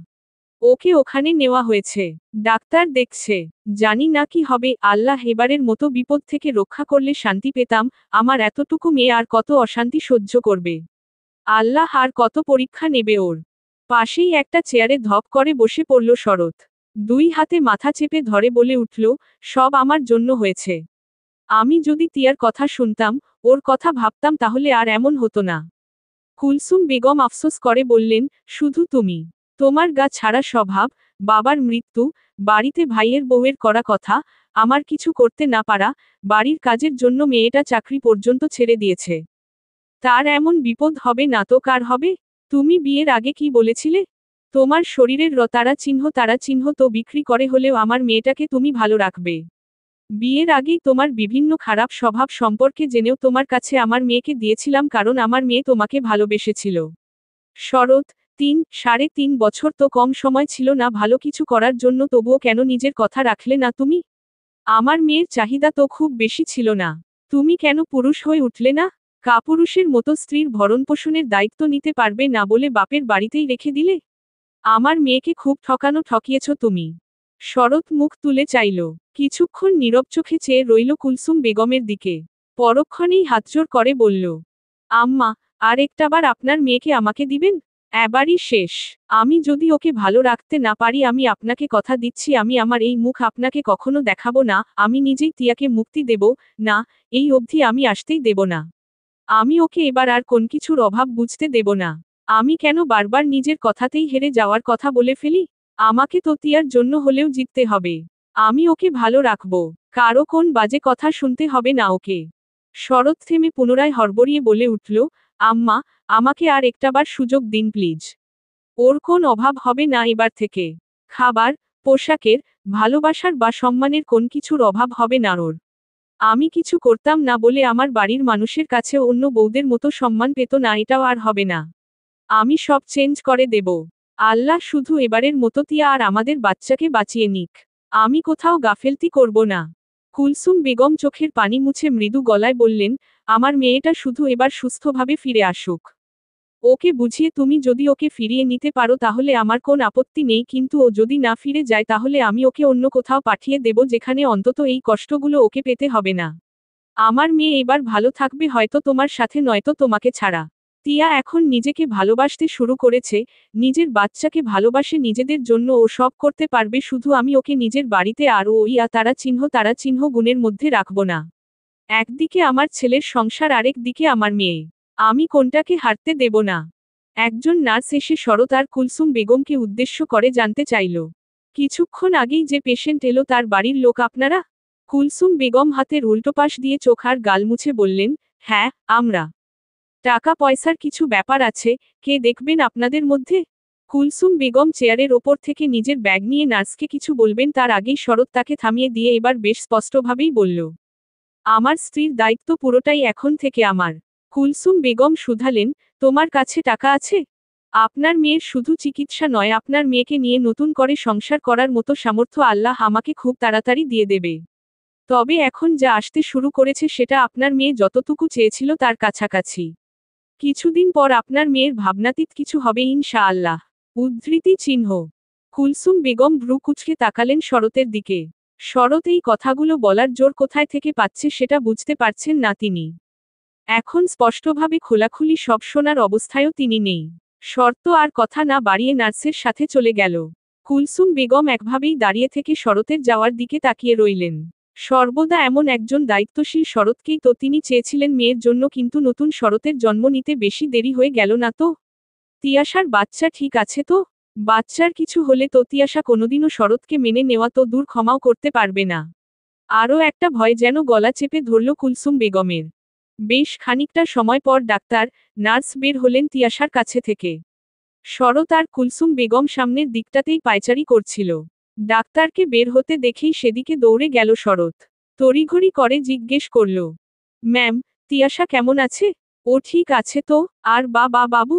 ওকে ওখানে নেওয়া হয়েছে। ডাক্তার দেখছে। জানি না কি হবে। আল্লাহ এবারের মতো বিপদ থেকে রক্ষা করলে শান্তি পেতাম। আমার এতটুকু মেয়ে আর কত অশান্তি সহ্য করবে? আল্লাহ আর কত পরীক্ষা নেবে ওর? পাশেই একটা চেয়ারে ধপ করে বসে পড়ল শরৎ। দুই হাতে মাথা চেপে ধরে বলে উঠল, সব আমার জন্য হয়েছে। আমি যদি তিয়ার কথা শুনতাম, ওর কথা ভাবতাম তাহলে আর এমন হতো না। কুলসুম বেগম আফসোস করে বললেন, শুধু তুমি। তোমার গা ছাড়া স্বভাব, বাবার মৃত্যু, বাড়িতে ভাইয়ের বউয়ের করা কথা, আমার কিছু করতে না পারা, বাড়ির কাজের জন্য মেয়েটা চাকরি পর্যন্ত ছেড়ে দিয়েছে। তার এমন বিপদ হবে না তো কার হবে? তুমি বিয়ের আগে কি বলেছিলে? তোমার শরীরের তারা চিহ্ন তো বিক্রি করে হলেও আমার মেয়েটাকে তুমি ভালো রাখবে। বিয়ের আগেই তোমার বিভিন্ন খারাপ স্বভাব সম্পর্কে জেনেও তোমার কাছে আমার মেয়েকে দিয়েছিলাম কারণ আমার মেয়ে তোমাকে ভালোবেসেছিল। শরৎ, 3.5 বছর তো কম সময় ছিল না ভালো কিছু করার জন্য, তবুও কেন নিজের কথা রাখলে না তুমি? আমার মেয়ের চাহিদা তো খুব বেশি ছিল না। তুমি কেন পুরুষ হয়ে উঠলে না? কাপুরুষের মতো স্ত্রীর ভরণপোষণের দায়িত্ব নিতে পারবে না বলে বাপের বাড়িতেই রেখে দিলে? আমার মেয়েকে খুব ঠকিয়েছ তুমি। শরৎ মুখ তুলে চাইল। কিছুক্ষণ নীরব চোখে চেয়ে রইল কুলসুম বেগমের দিকে। পরক্ষণেই হাতজোড় করে বলল, আম্মা, আর একটাবার আপনার মেয়েকে আমাকে দিবেন? এবারই শেষ। আমি যদি ওকে ভালো রাখতে না পারি আমি আপনাকে কথা দিচ্ছি আমি আমার এই মুখ আপনাকে কখনো দেখাবো না, আমি নিজেই তিয়াকে মুক্তি দেব না, এই অবধি আমি আসতেই দেব না। আমি ওকে এবার আর কোন কিছুর অভাব বুঝতে দেব না। আমি কেন বারবার নিজের কথাতেই হেরে যাওয়ার কথা বলে ফেলি? আমাকে তো তিয়ার জন্য হলেও জিততে হবে। আমি ওকে ভালো রাখবো। কারো কোন বাজে কথা শুনতে হবে না ওকে। শরৎ থেমে পুনরায় হড়বড়িয়ে বলে উঠল, আম্মা, আমাকে আর একটাবার সুযোগ দিন প্লিজ। ওর কোন অভাব হবে না এবার থেকে। খাবার, পোশাকের, ভালোবাসার বা সম্মানের কোন কিছুর অভাব হবে না ওর। আমি কিছু করতাম না বলে আমার বাড়ির মানুষের কাছে অন্য বউদের মতো সম্মান পেত না, এটাও আর হবে না। আমি সব চেঞ্জ করে দেব। আল্লাহ শুধু এবারের মতো তিয়া আর আমাদের বাচ্চাকে বাঁচিয়ে নিক। আমি কোথাও গাফেলতি করব না। কুলসুম বেগম চোখের পানি মুছে মৃদু গলায় বললেন, আমার মেয়েটা শুধু এবার সুস্থভাবে ফিরে আসুক। ওকে বুঝিয়ে তুমি যদি ওকে ফিরিয়ে নিতে পারো তাহলে আমার কোন আপত্তি নেই, কিন্তু ও যদি না ফিরে যায় তাহলে আমি ওকে অন্য কোথাও পাঠিয়ে দেব, যেখানে অন্তত এই কষ্টগুলো ওকে পেতে হবে না। আমার মেয়ে এবার ভালো থাকবে, হয়তো তোমার সাথে নয়তো তোমাকে ছাড়া। তিয়া এখন নিজেকে ভালোবাসতে শুরু করেছে, নিজের বাচ্চাকে ভালোবাসে, নিজেদের জন্য ও সব করতে পারবে, শুধু আমি ওকে নিজের বাড়িতে আর ওই তারা চিহ্ন গুণের মধ্যে রাখব না। একদিকে আমার ছেলের সংসার, আরেক দিকে আমার মেয়ে। আমি কোনটাকে হারতে দেব না। একজন নার্স এসে শরৎ আর কুলসুম বেগমকে উদ্দেশ্য করে জানতে চাইল, কিছুক্ষণ আগেই যে পেশেন্ট এলো তার বাড়ির লোক আপনারা? কুলসুম বেগম হাতের উল্টোপাশ দিয়ে চোখ আর গাল মুছে বললেন, হ্যাঁ, আমরা। টাকা পয়সার কিছু ব্যাপার আছে, কে দেখবেন আপনাদের মধ্যে? কুলসুম বেগম চেয়ারের ওপর থেকে নিজের ব্যাগ নিয়ে নার্সকে কিছু বলবেন তার আগেই শরৎ তাকে থামিয়ে দিয়ে এবার বেশ স্পষ্টভাবেই বলল, আমার স্ত্রীর দায়িত্ব পুরোটাই এখন থেকে আমার। কুলসুম বেগম শুধালেন, তোমার কাছে টাকা আছে? আপনার মেয়ের শুধু চিকিৎসা নয়, আপনার মেয়েকে নিয়ে নতুন করে সংসার করার মতো সামর্থ্য আল্লাহ আমাকে খুব তাড়াতাড়ি দিয়ে দেবে। তবে এখন যা আসতে শুরু করেছে সেটা আপনার মেয়ে যতটুকু চেয়েছিল তার কাছাকাছি। কিছুদিন পর আপনার মেয়ের ভাবনাতীত কিছু হবে ইনশাআল্লাহ। উদ্ধৃতি চিহ্ন। কুলসুম বেগম ভ্রু কুঁচকে তাকালেন শরতের দিকে। শরৎ এই কথাগুলো বলার জোর কোথায় থেকে পাচ্ছে সেটা বুঝতে পারছেন না তিনি। এখন স্পষ্টভাবে খোলাখুলি সব শোনার অবস্থায়ও তিনি নেই। শর্ত আর কথা না বাড়িয়ে নার্সের সাথে চলে গেল। কুলসুম বেগম একভাবেই দাঁড়িয়ে থেকে শরতের যাওয়ার দিকে তাকিয়ে রইলেন। সর্বদা এমন একজন দায়িত্বশীল শরৎকেই তো তিনি চেয়েছিলেন মেয়ের জন্য, কিন্তু নতুন শরতের জন্ম নিতে বেশি দেরি হয়ে গেল না তো? তিয়াশার বাচ্চা ঠিক আছে তো? বাচ্চার কিছু হলে তো তিয়াশা কোনোদিনও শরৎকে মেনে নেওয়া তো দূর, ক্ষমাও করতে পারবে না। আরও একটা ভয় যেন গলা চেপে ধরল কুলসুম বেগমের। বেশ খানিকটা সময় পর ডাক্তার, নার্স বের হলেন তিয়াশার কাছে থেকে। শরৎ আর কুলসুম বেগম সামনের দিকটাতেই পায়চারি করছিল। ডাক্তারকে বের হতে দেখেই সেদিকে দৌড়ে গেল শরৎ। তড়িঘড়ি করে জিজ্ঞেস করল, ম্যাম, তিয়াশা কেমন আছে? ও ঠিক আছে তো? আর বাবু?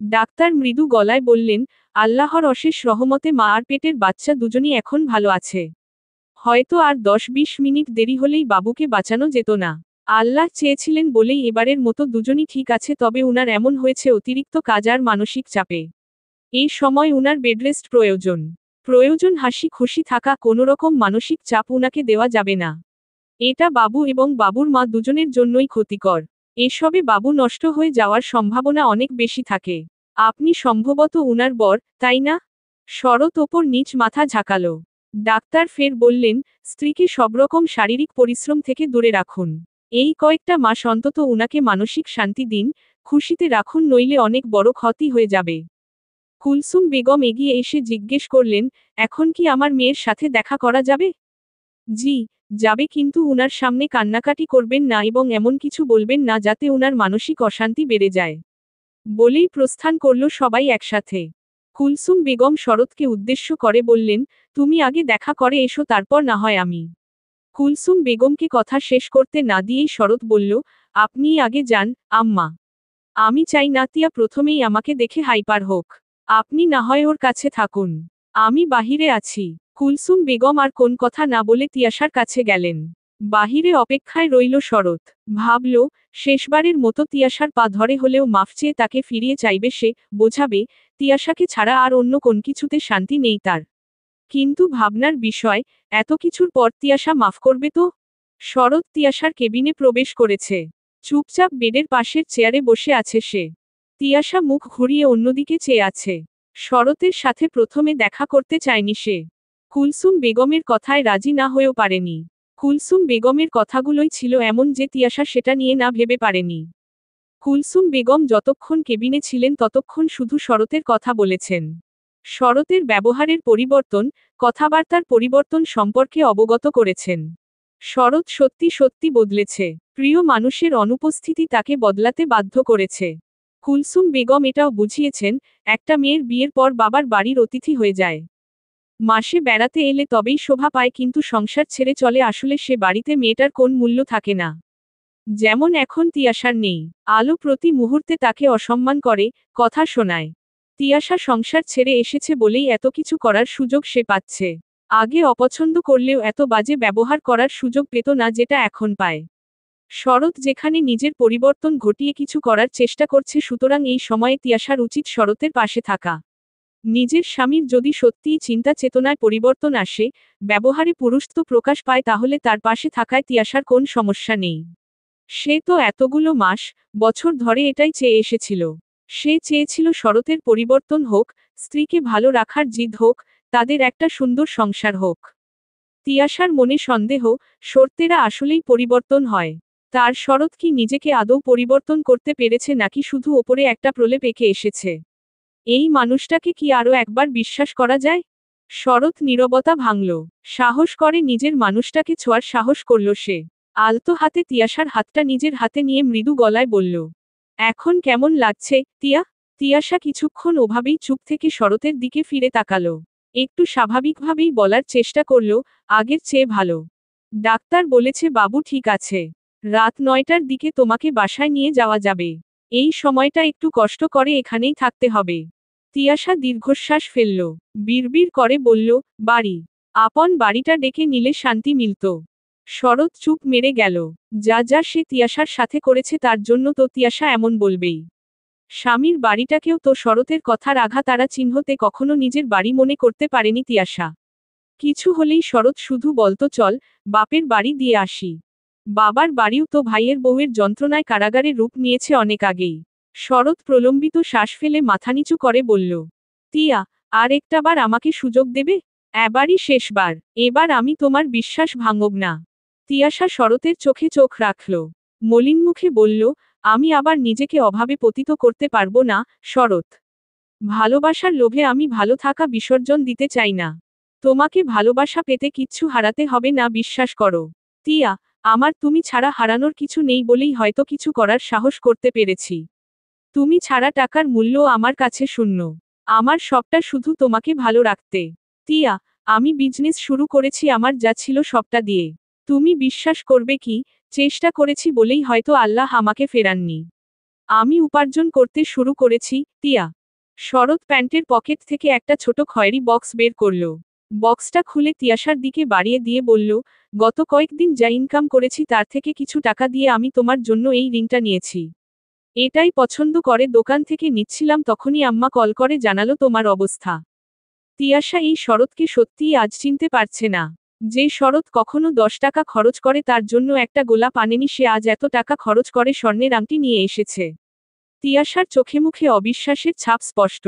ডাক্তার মৃদু গলায় বললেন, আল্লাহর অশেষ রহমতে মা আর পেটের বাচ্চা দুজনই এখন ভালো আছে। হয়তো আর 10-20 মিনিট দেরি হলেই বাবুকে বাঁচানো যেত না। আল্লাহ চেয়েছিলেন বলেই এবারের মতো দুজনই ঠিক আছে, তবে উনার এমন হয়েছে অতিরিক্ত কাজ আর মানসিক চাপে। এই সময় উনার বেডরেস্ট প্রয়োজন হাসি খুশি থাকা, কোনোরকম মানসিক চাপ উনাকে দেওয়া যাবে না। এটা বাবু এবং বাবুর মা দুজনের জন্যই ক্ষতিকর। এসবে বাবু নষ্ট হয়ে যাওয়ার সম্ভাবনা অনেক বেশি থাকে। আপনি সম্ভবত উনার বর, তাই না? শরৎ ওপর নিচ মাথা ঝাঁকালো। ডাক্তার ফের বললেন, স্ত্রীকে সবরকম শারীরিক পরিশ্রম থেকে দূরে রাখুন। এই কয়েকটা মাস অন্তত উনাকে মানসিক শান্তি দিন, খুশিতে রাখুন, নইলে অনেক বড় ক্ষতি হয়ে যাবে। কুলসুম বেগম এগিয়ে এসে জিজ্ঞেস করলেন, এখন কি আমার মেয়ের সাথে দেখা করা যাবে? জি, যাবে, কিন্তু উনার সামনে কান্নাকাটি করবেন না এবং এমন কিছু বলবেন না যাতে উনার মানসিক অশান্তি বেড়ে যায়। বলেই প্রস্থান করল সবাই একসাথে। কুলসুম বেগম শরৎকে উদ্দেশ্য করে বললেন, তুমি আগে দেখা করে এসো, তারপর না হয় আমি। কুলসুম বেগমকে কথা শেষ করতে না দিয়েই শরৎ বলল, আপনিই আগে যান, আম্মা। আমি চাই না তিয়া প্রথমেই আমাকে দেখে হাইপার হোক। আপনি না হয় ওর কাছে থাকুন। আমি বাহিরে আছি। কুলসুম বেগম আর কোন কথা না বলে তিয়াশার কাছে গেলেন। বাহিরে অপেক্ষায় রইল শরৎ। ভাবল, শেষবারের মতো তিয়াশার পা ধরে হলেও মাফ চেয়ে তাকে ফিরিয়ে চাইবে সে, বোঝাবে, তিয়াশাকে ছাড়া আর অন্য কোন কিছুতে শান্তি নেই তার। কিন্তু ভাবনার বিষয়, এত কিছুর পর তিয়াশা মাফ করবে তো? শরৎ তিয়াশার কেবিনে প্রবেশ করেছে। চুপচাপ বেডের পাশের চেয়ারে বসে আছে সে। তিয়াশা মুখ ঘুরিয়ে অন্যদিকে চেয়ে আছে। শরতের সাথে প্রথমে দেখা করতে চায়নি সে। কুলসুম বেগমের কথায় রাজি না হয়েও পারেনি। কুলসুম বেগমের কথাগুলোই ছিল এমন যে তিয়াশা সেটা নিয়ে না ভেবে পারেনি। কুলসুম বেগম যতক্ষণ কেবিনে ছিলেন ততক্ষণ শুধু শরতের কথা বলেছেন। শরতের ব্যবহারের পরিবর্তন, কথাবার্তার পরিবর্তন সম্পর্কে অবগত করেছেন। শরৎ সত্যি সত্যি বদলেছে। প্রিয় মানুষের অনুপস্থিতি তাকে বদলাতে বাধ্য করেছে। কুলসুম বেগম এটাও বুঝিয়েছেন, একটা মেয়ের বিয়ের পর বাবার বাড়ির অতিথি হয়ে যায়। মাসে বেড়াতে এলে তবেই শোভা পায়, কিন্তু সংসার ছেড়ে চলে আসলে সে বাড়িতে মেয়েটার কোন মূল্য থাকে না। যেমন এখন তিয়াশার নেই। আলো প্রতি মুহূর্তে তাকে অসম্মান করে, কথা শোনায়। তিয়াশা সংসার ছেড়ে এসেছে বলেই এত কিছু করার সুযোগ সে পাচ্ছে। আগে অপছন্দ করলেও এত বাজে ব্যবহার করার সুযোগ পেত না যেটা এখন পায়। শরৎ যেখানে নিজের পরিবর্তন ঘটিয়ে কিছু করার চেষ্টা করছে, সুতরাং এই সময়ে তিয়াশার উচিত শরতের পাশে থাকা। নিজের স্বামীর যদি সত্যিই চিন্তা চেতনায় পরিবর্তন আসে, ব্যবহারে পুরুষত্ব প্রকাশ পায়, তাহলে তার পাশে থাকায় তিয়াশার কোন সমস্যা নেই। সে তো এতগুলো মাস, বছর ধরে এটাই চেয়ে এসেছিল। সে চেয়েছিল শরতের পরিবর্তন হোক, স্ত্রীকে ভালো রাখার জিদ হোক, তাদের একটা সুন্দর সংসার হোক। তিয়াশার মনে সন্দেহ, শর্তেরা আসলেই পরিবর্তন হয়। তার শরৎ কি নিজেকে আদৌ পরিবর্তন করতে পেরেছে নাকি শুধু ওপরে একটা প্রলেপ এঁকে এসেছে? এই মানুষটাকে কি আরও একবার বিশ্বাস করা যায়? শরৎ নীরবতা ভাঙল। সাহস করে নিজের মানুষটাকে ছোঁয়ার সাহস করল সে। আলতো হাতে তিয়াশার হাতটা নিজের হাতে নিয়ে মৃদু গলায় বলল, এখন কেমন লাগছে, তিয়া? তিয়াশা কিছুক্ষণ ওভাবেই চুপ থেকে শরতের দিকে ফিরে তাকালো। একটু স্বাভাবিকভাবেই বলার চেষ্টা করল, আগের চেয়ে ভালো। ডাক্তার বলেছে বাবু ঠিক আছে। রাত 9টার দিকে তোমাকে বাসায় নিয়ে যাওয়া যাবে। এই সময়টা একটু কষ্ট করে এখানেই থাকতে হবে। তিয়াশা দীর্ঘশ্বাস ফেলল। বিড়বিড় করে বলল, বাড়ি? আপন বাড়িটা ডেকে নিলে শান্তি মিলত। শরৎ চুপ মেরে গেল। যা যা সে তিয়াশার সাথে করেছে তার জন্য তো তিয়াশা এমন বলবেই। স্বামীর বাড়িটাকেও তো শরতের কথার আঘাত আড়া চিহ্নতে কখনো নিজের বাড়ি মনে করতে পারেনি তিয়াশা। কিছু হলেই শরৎ শুধু বলতো, চল, বাপের বাড়ি দিয়ে আসি। বাবার বাড়িও তো ভাইয়ের বউয়ের যন্ত্রণায় কারাগারে রূপ নিয়েছে অনেক আগেই। শরৎ প্রলম্বিত শ্বাস ফেলে মাথা নিচু করে বলল, তিয়া, আর একটাবার আমাকে সুযোগ দেবে? এবারই শেষবার। এবার আমি তোমার বিশ্বাস ভাঙব না। তিয়াশা শরতের চোখে চোখ রাখল। মলিন মুখে বলল, আমি আবার নিজেকে অভাবে পতিত করতে পারবো না, শরৎ। ভালোবাসার লোভে আমি ভালো থাকা বিসর্জন দিতে চাই না। তোমাকে ভালোবাসা পেতে কিচ্ছু হারাতে হবে না, বিশ্বাস করো। তিয়া, আমার তুমি ছাড়া হারানোর কিছু নেই বলেই হয়তো কিছু করার সাহস করতে পেরেছি। তুমি ছাড়া টাকার মূল্য আমার কাছে শূন্য। আমার সবটা শুধু তোমাকে ভালো রাখতে। তিয়া, আমি বিজনেস শুরু করেছি আমার যা ছিল সবটা দিয়ে। তুমি বিশ্বাস করবে কি, চেষ্টা করেছি বলেই হয়তো আল্লাহ আমাকে ফেরাননি। আমি উপার্জন করতে শুরু করেছি, তিয়া। শরৎ প্যান্টের পকেট থেকে একটা ছোট খয়েরি বক্স বের করল। বক্সটা খুলে তিয়াশার দিকে বাড়িয়ে দিয়ে বলল, গত কয়েকদিন যা ইনকাম করেছি তার থেকে কিছু টাকা দিয়ে আমি তোমার জন্য এই রিংটা নিয়েছি। এটাই পছন্দ করে দোকান থেকে নিচ্ছিলাম, তখনই আম্মা কল করে জানালো তোমার অবস্থা। তিয়াশা এই শরৎকে সত্যিই আজ চিনতে পারছে না। যে শরৎ কখনো 10 টাকা খরচ করে তার জন্য একটা গোলাপ আনেনি, সে আজ এত টাকা খরচ করে স্বর্ণের আংটি নিয়ে এসেছে। তিয়াশার চোখে মুখে অবিশ্বাসের ছাপ স্পষ্ট।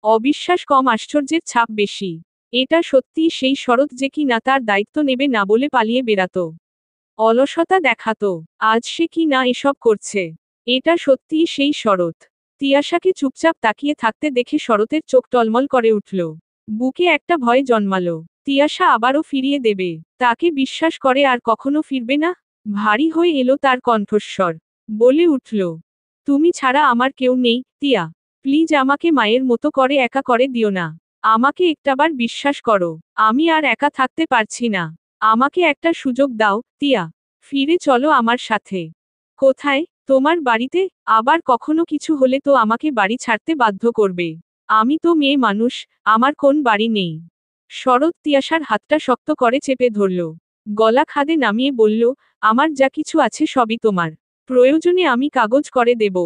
অবিশ্বাস কম, আশ্চর্যের ছাপ বেশি। এটা সত্যিই সেই শরৎ যে কি না তার দায়িত্ব নেবে না বলে পালিয়ে বেড়াতো, অলসতা দেখাতো। আজ সে কি না এসব করছে। এটা সত্যিই সেই শরৎ। তিয়াশাকে চুপচাপ তাকিয়ে থাকতে দেখে শরতের চোখ টলমল করে উঠল। বুকে একটা ভয় জন্মালো। তিয়াশা আবারও ফিরিয়ে দেবে, তাকে বিশ্বাস করে আর কখনো ফিরবে না? ভারী হয়ে এলো তার কণ্ঠস্বর। বলে উঠল, তুমি ছাড়া আমার কেউ নেই, তিয়া। প্লিজ আমাকে মায়ের মতো করে একা করে দিও না। আমাকে একটাবার বিশ্বাস করো। আমি আর একা থাকতে পারছি না। আমাকে একটা সুযোগ দাও, তিয়া। ফিরে চলো আমার সাথে। কোথায়? তোমার বাড়িতে। আবার কখনো কিছু হলে তো আমাকে বাড়ি ছাড়তে বাধ্য করবে। আমি তো মেয়ে মানুষ, আমার কোন বাড়ি নেই। শরৎ তিয়াশার হাতটা শক্ত করে চেপে ধরল। গলা খাদে নামিয়ে বলল, আমার যা কিছু আছে সবই তোমার। প্রয়োজনে আমি কাগজ করে দেব।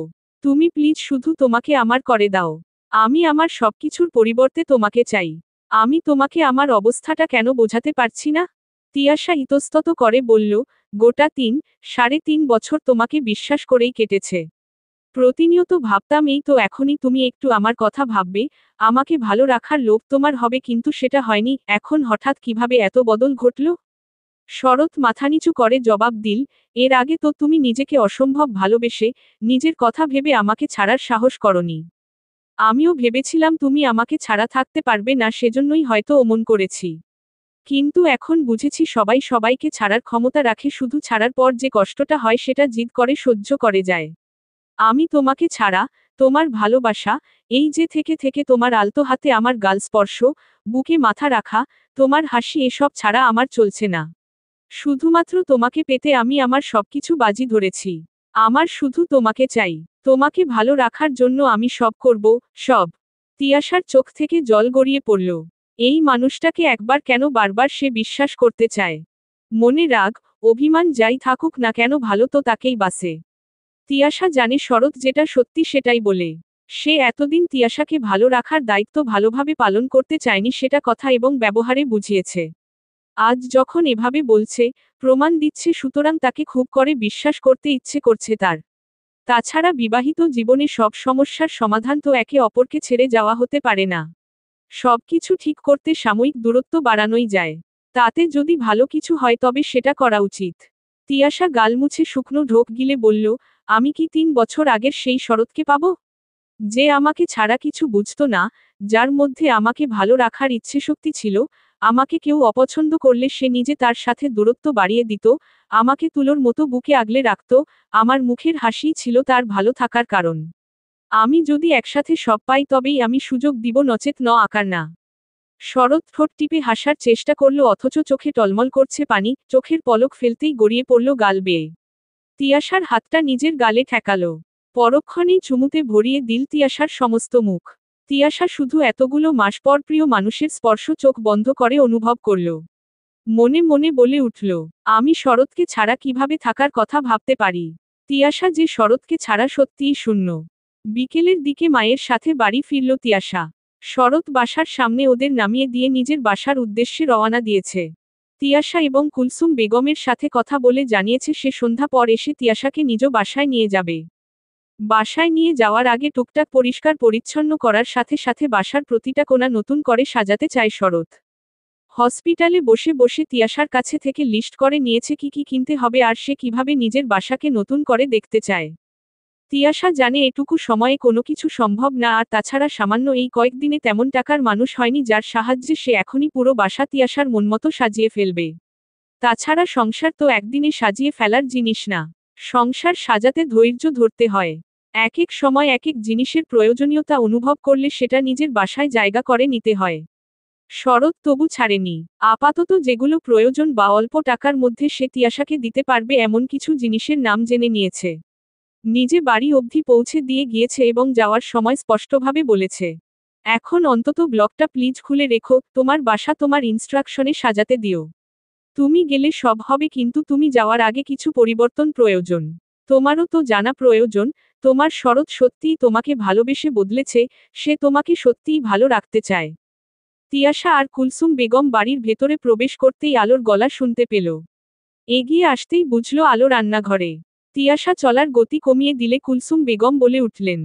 তুমি প্লিজ শুধু তোমাকে আমার করে দাও। আমি আমার সবকিছুর পরিবর্তে তোমাকে চাই। আমি তোমাকে আমার অবস্থাটা কেন বোঝাতে পারছি না? তিয়াশা ইতস্তত করে বলল, গোটা 3.5 বছর তোমাকে বিশ্বাস করেই কেটেছে। প্রতিনিয়ত ভাবতাম এই তো এখনই তুমি একটু আমার কথা ভাববে, আমাকে ভালো রাখার লোভ তোমার হবে, কিন্তু সেটা হয়নি। এখন হঠাৎ কিভাবে এত বদল ঘটল? শরৎ মাথা নিচু করে জবাব দিল, এর আগে তো তুমি নিজেকে অসম্ভব ভালোবেসে, নিজের কথা ভেবে আমাকে ছাড়ার সাহস করনি। আমিও ভেবেছিলাম তুমি আমাকে ছাড়া থাকতে পারবে না, সেজন্যই হয়তো অমন করেছি। কিন্তু এখন বুঝেছি সবাই সবাইকে ছাড়ার ক্ষমতা রাখে, শুধু ছাড়ার পর যে কষ্টটা হয় সেটা জিদ করে সহ্য করে যায়। আমি তোমাকে ছাড়া, তোমার ভালোবাসা, এই যে থেকে থেকে তোমার আলতো হাতে আমার গাল স্পর্শ, বুকে মাথা রাখা, তোমার হাসি, এসব ছাড়া আমার চলছে না। শুধুমাত্র তোমাকে পেতে আমি আমার সবকিছু বাজি ধরেছি। আমার শুধু তোমাকে চাই। তোমাকে ভালো রাখার জন্য আমি সব করব, সব। তিয়াশার চোখ থেকে জল গড়িয়ে পড়ল। এই মানুষটাকে একবার কেন বারবার সে বিশ্বাস করতে চায়। মনে রাগ, অভিমান যাই থাকুক না কেন ভালো তো তাকেই বাসে। তিয়াশা জানে শরৎ যেটা সত্যি সেটাই বলে। সে এতদিন তিয়াশাকে ভালো রাখার দায়িত্ব ভালোভাবে পালন করতে চায়নি সেটা কথা এবং ব্যবহারে বুঝিয়েছে। আজ যখন এভাবে বলছে, প্রমাণ দিচ্ছে সুতরাং তাকে খুব করে বিশ্বাস করতে ইচ্ছে করছে তার। তাছাড়া বিবাহিত জীবনে সব সমস্যার সমাধান তো একে অপরকে ছেড়ে যাওয়া হতে পারে না। সবকিছু ঠিক করতে সাময়িক দূরত্ব বাড়ানোই যায়। তাতে যদি ভালো কিছু হয় তবে সেটা করা উচিত। তিয়াশা গাল মুছে শুকনো ঢোক গিলে বলল, আমি কি 3 বছর আগের সেই শরৎকে পাবো? যে আমাকে ছাড়া কিছু বুঝতো না, যার মধ্যে আমাকে ভালো রাখার ইচ্ছেশক্তি ছিল, আমাকে কেউ অপছন্দ করলে সে নিজে তার সাথে দূরত্ব বাড়িয়ে দিত, আমাকে তুলোর মতো বুকে আগলে রাখত, আমার মুখের হাসিই ছিল তার ভালো থাকার কারণ। আমি যদি একসাথে সব পাই তবেই আমি সুযোগ দিব নচেত ন আকার না। শরৎ ঠোঁট টিপে হাসার চেষ্টা করল অথচ চোখে টলমল করছে পানি, চোখের পলক ফেলতেই গড়িয়ে পড়ল গাল বেয়ে। তিয়াশার হাতটা নিজের গালে ঠেকালো। পরক্ষণেই চুমুতে ভরিয়ে দিল তিয়াশার সমস্ত মুখ। তিয়াশা শুধু এতগুলো মাস পর প্রিয় মানুষের স্পর্শ চোখ বন্ধ করে অনুভব করল। মনে মনে বলে উঠল, আমি শরৎকে ছাড়া কিভাবে থাকার কথা ভাবতে পারি। তিয়াশা যে শরৎকে ছাড়া সত্যিই শূন্য। বিকেলের দিকে মায়ের সাথে বাড়ি ফিরল তিয়াশা। শরৎ বাসার সামনে ওদের নামিয়ে দিয়ে নিজের বাসার উদ্দেশ্যে রওনা দিয়েছে। তিয়াশা এবং কুলসুম বেগমের সাথে কথা বলে জানিয়েছে সে সন্ধ্যা পর এসে তিয়াশাকে নিজ বাসায় নিয়ে যাবে। বাসায় নিয়ে যাওয়ার আগে টুকটাক পরিষ্কার পরিচ্ছন্ন করার সাথে সাথে বাসার প্রতিটা কোণা নতুন করে সাজাতে চায় শরৎ। হসপিটালে বসে বসে তিয়াশার কাছে থেকে লিস্ট করে নিয়েছে কি কি কিনতে হবে আর সে কিভাবে নিজের বাসাকে নতুন করে দেখতে চায়। তিয়াশা জানে এটুকু সময়ে কোনো কিছু সম্ভব না আর তাছাড়া সামান্য এই কয়েকদিনে তেমন টাকার মানুষ হয়নি যার সাহায্যে সে এখনই পুরো বাসা তিয়াশার মনমতো সাজিয়ে ফেলবে। তাছাড়া সংসার তো একদিনে সাজিয়ে ফেলার জিনিস না। সংসার সাজাতে ধৈর্য ধরতে হয়। এক এক সময় এক এক জিনিসের প্রয়োজনীয়তা অনুভব করলে সেটা নিজের বাসায় জায়গা করে নিতে হয়। শরৎ তবু ছাড়েনি। আপাতত যেগুলো প্রয়োজন বা অল্প টাকার মধ্যে সে তিয়াশাকে দিতে পারবে এমন কিছু জিনিসের নাম জেনে নিয়েছে। নিজে বাড়ি অবধি পৌঁছে দিয়ে গিয়েছে এবং যাওয়ার সময় স্পষ্টভাবে বলেছে, এখন অন্তত ব্লকটা প্লিজ খুলে রেখো, তোমার বাসা তোমার ইনস্ট্রাকশনে সাজাতে দিও। তুমি গেলে সব হবে কিন্তু তুমি যাওয়ার আগে কিছু পরিবর্তন প্রয়োজন। তোমারও তো জানা প্রয়োজন, তোমার শরৎ সত্যিই তোমাকে ভালোবেসে বদলেছে, সে তোমাকে সত্যিই ভালো রাখতে চায়। তিয়াশা আর কুলসুম বেগম বাড়ির ভেতরে প্রবেশ করতেই আলোর গলা শুনতে পেল। এগিয়ে আসতেই বুঝল আলো রান্নাঘরে। তিয়াশা চলার গতি কমিয়ে দিলে কুলসুম বেগম বলে উঠলেন,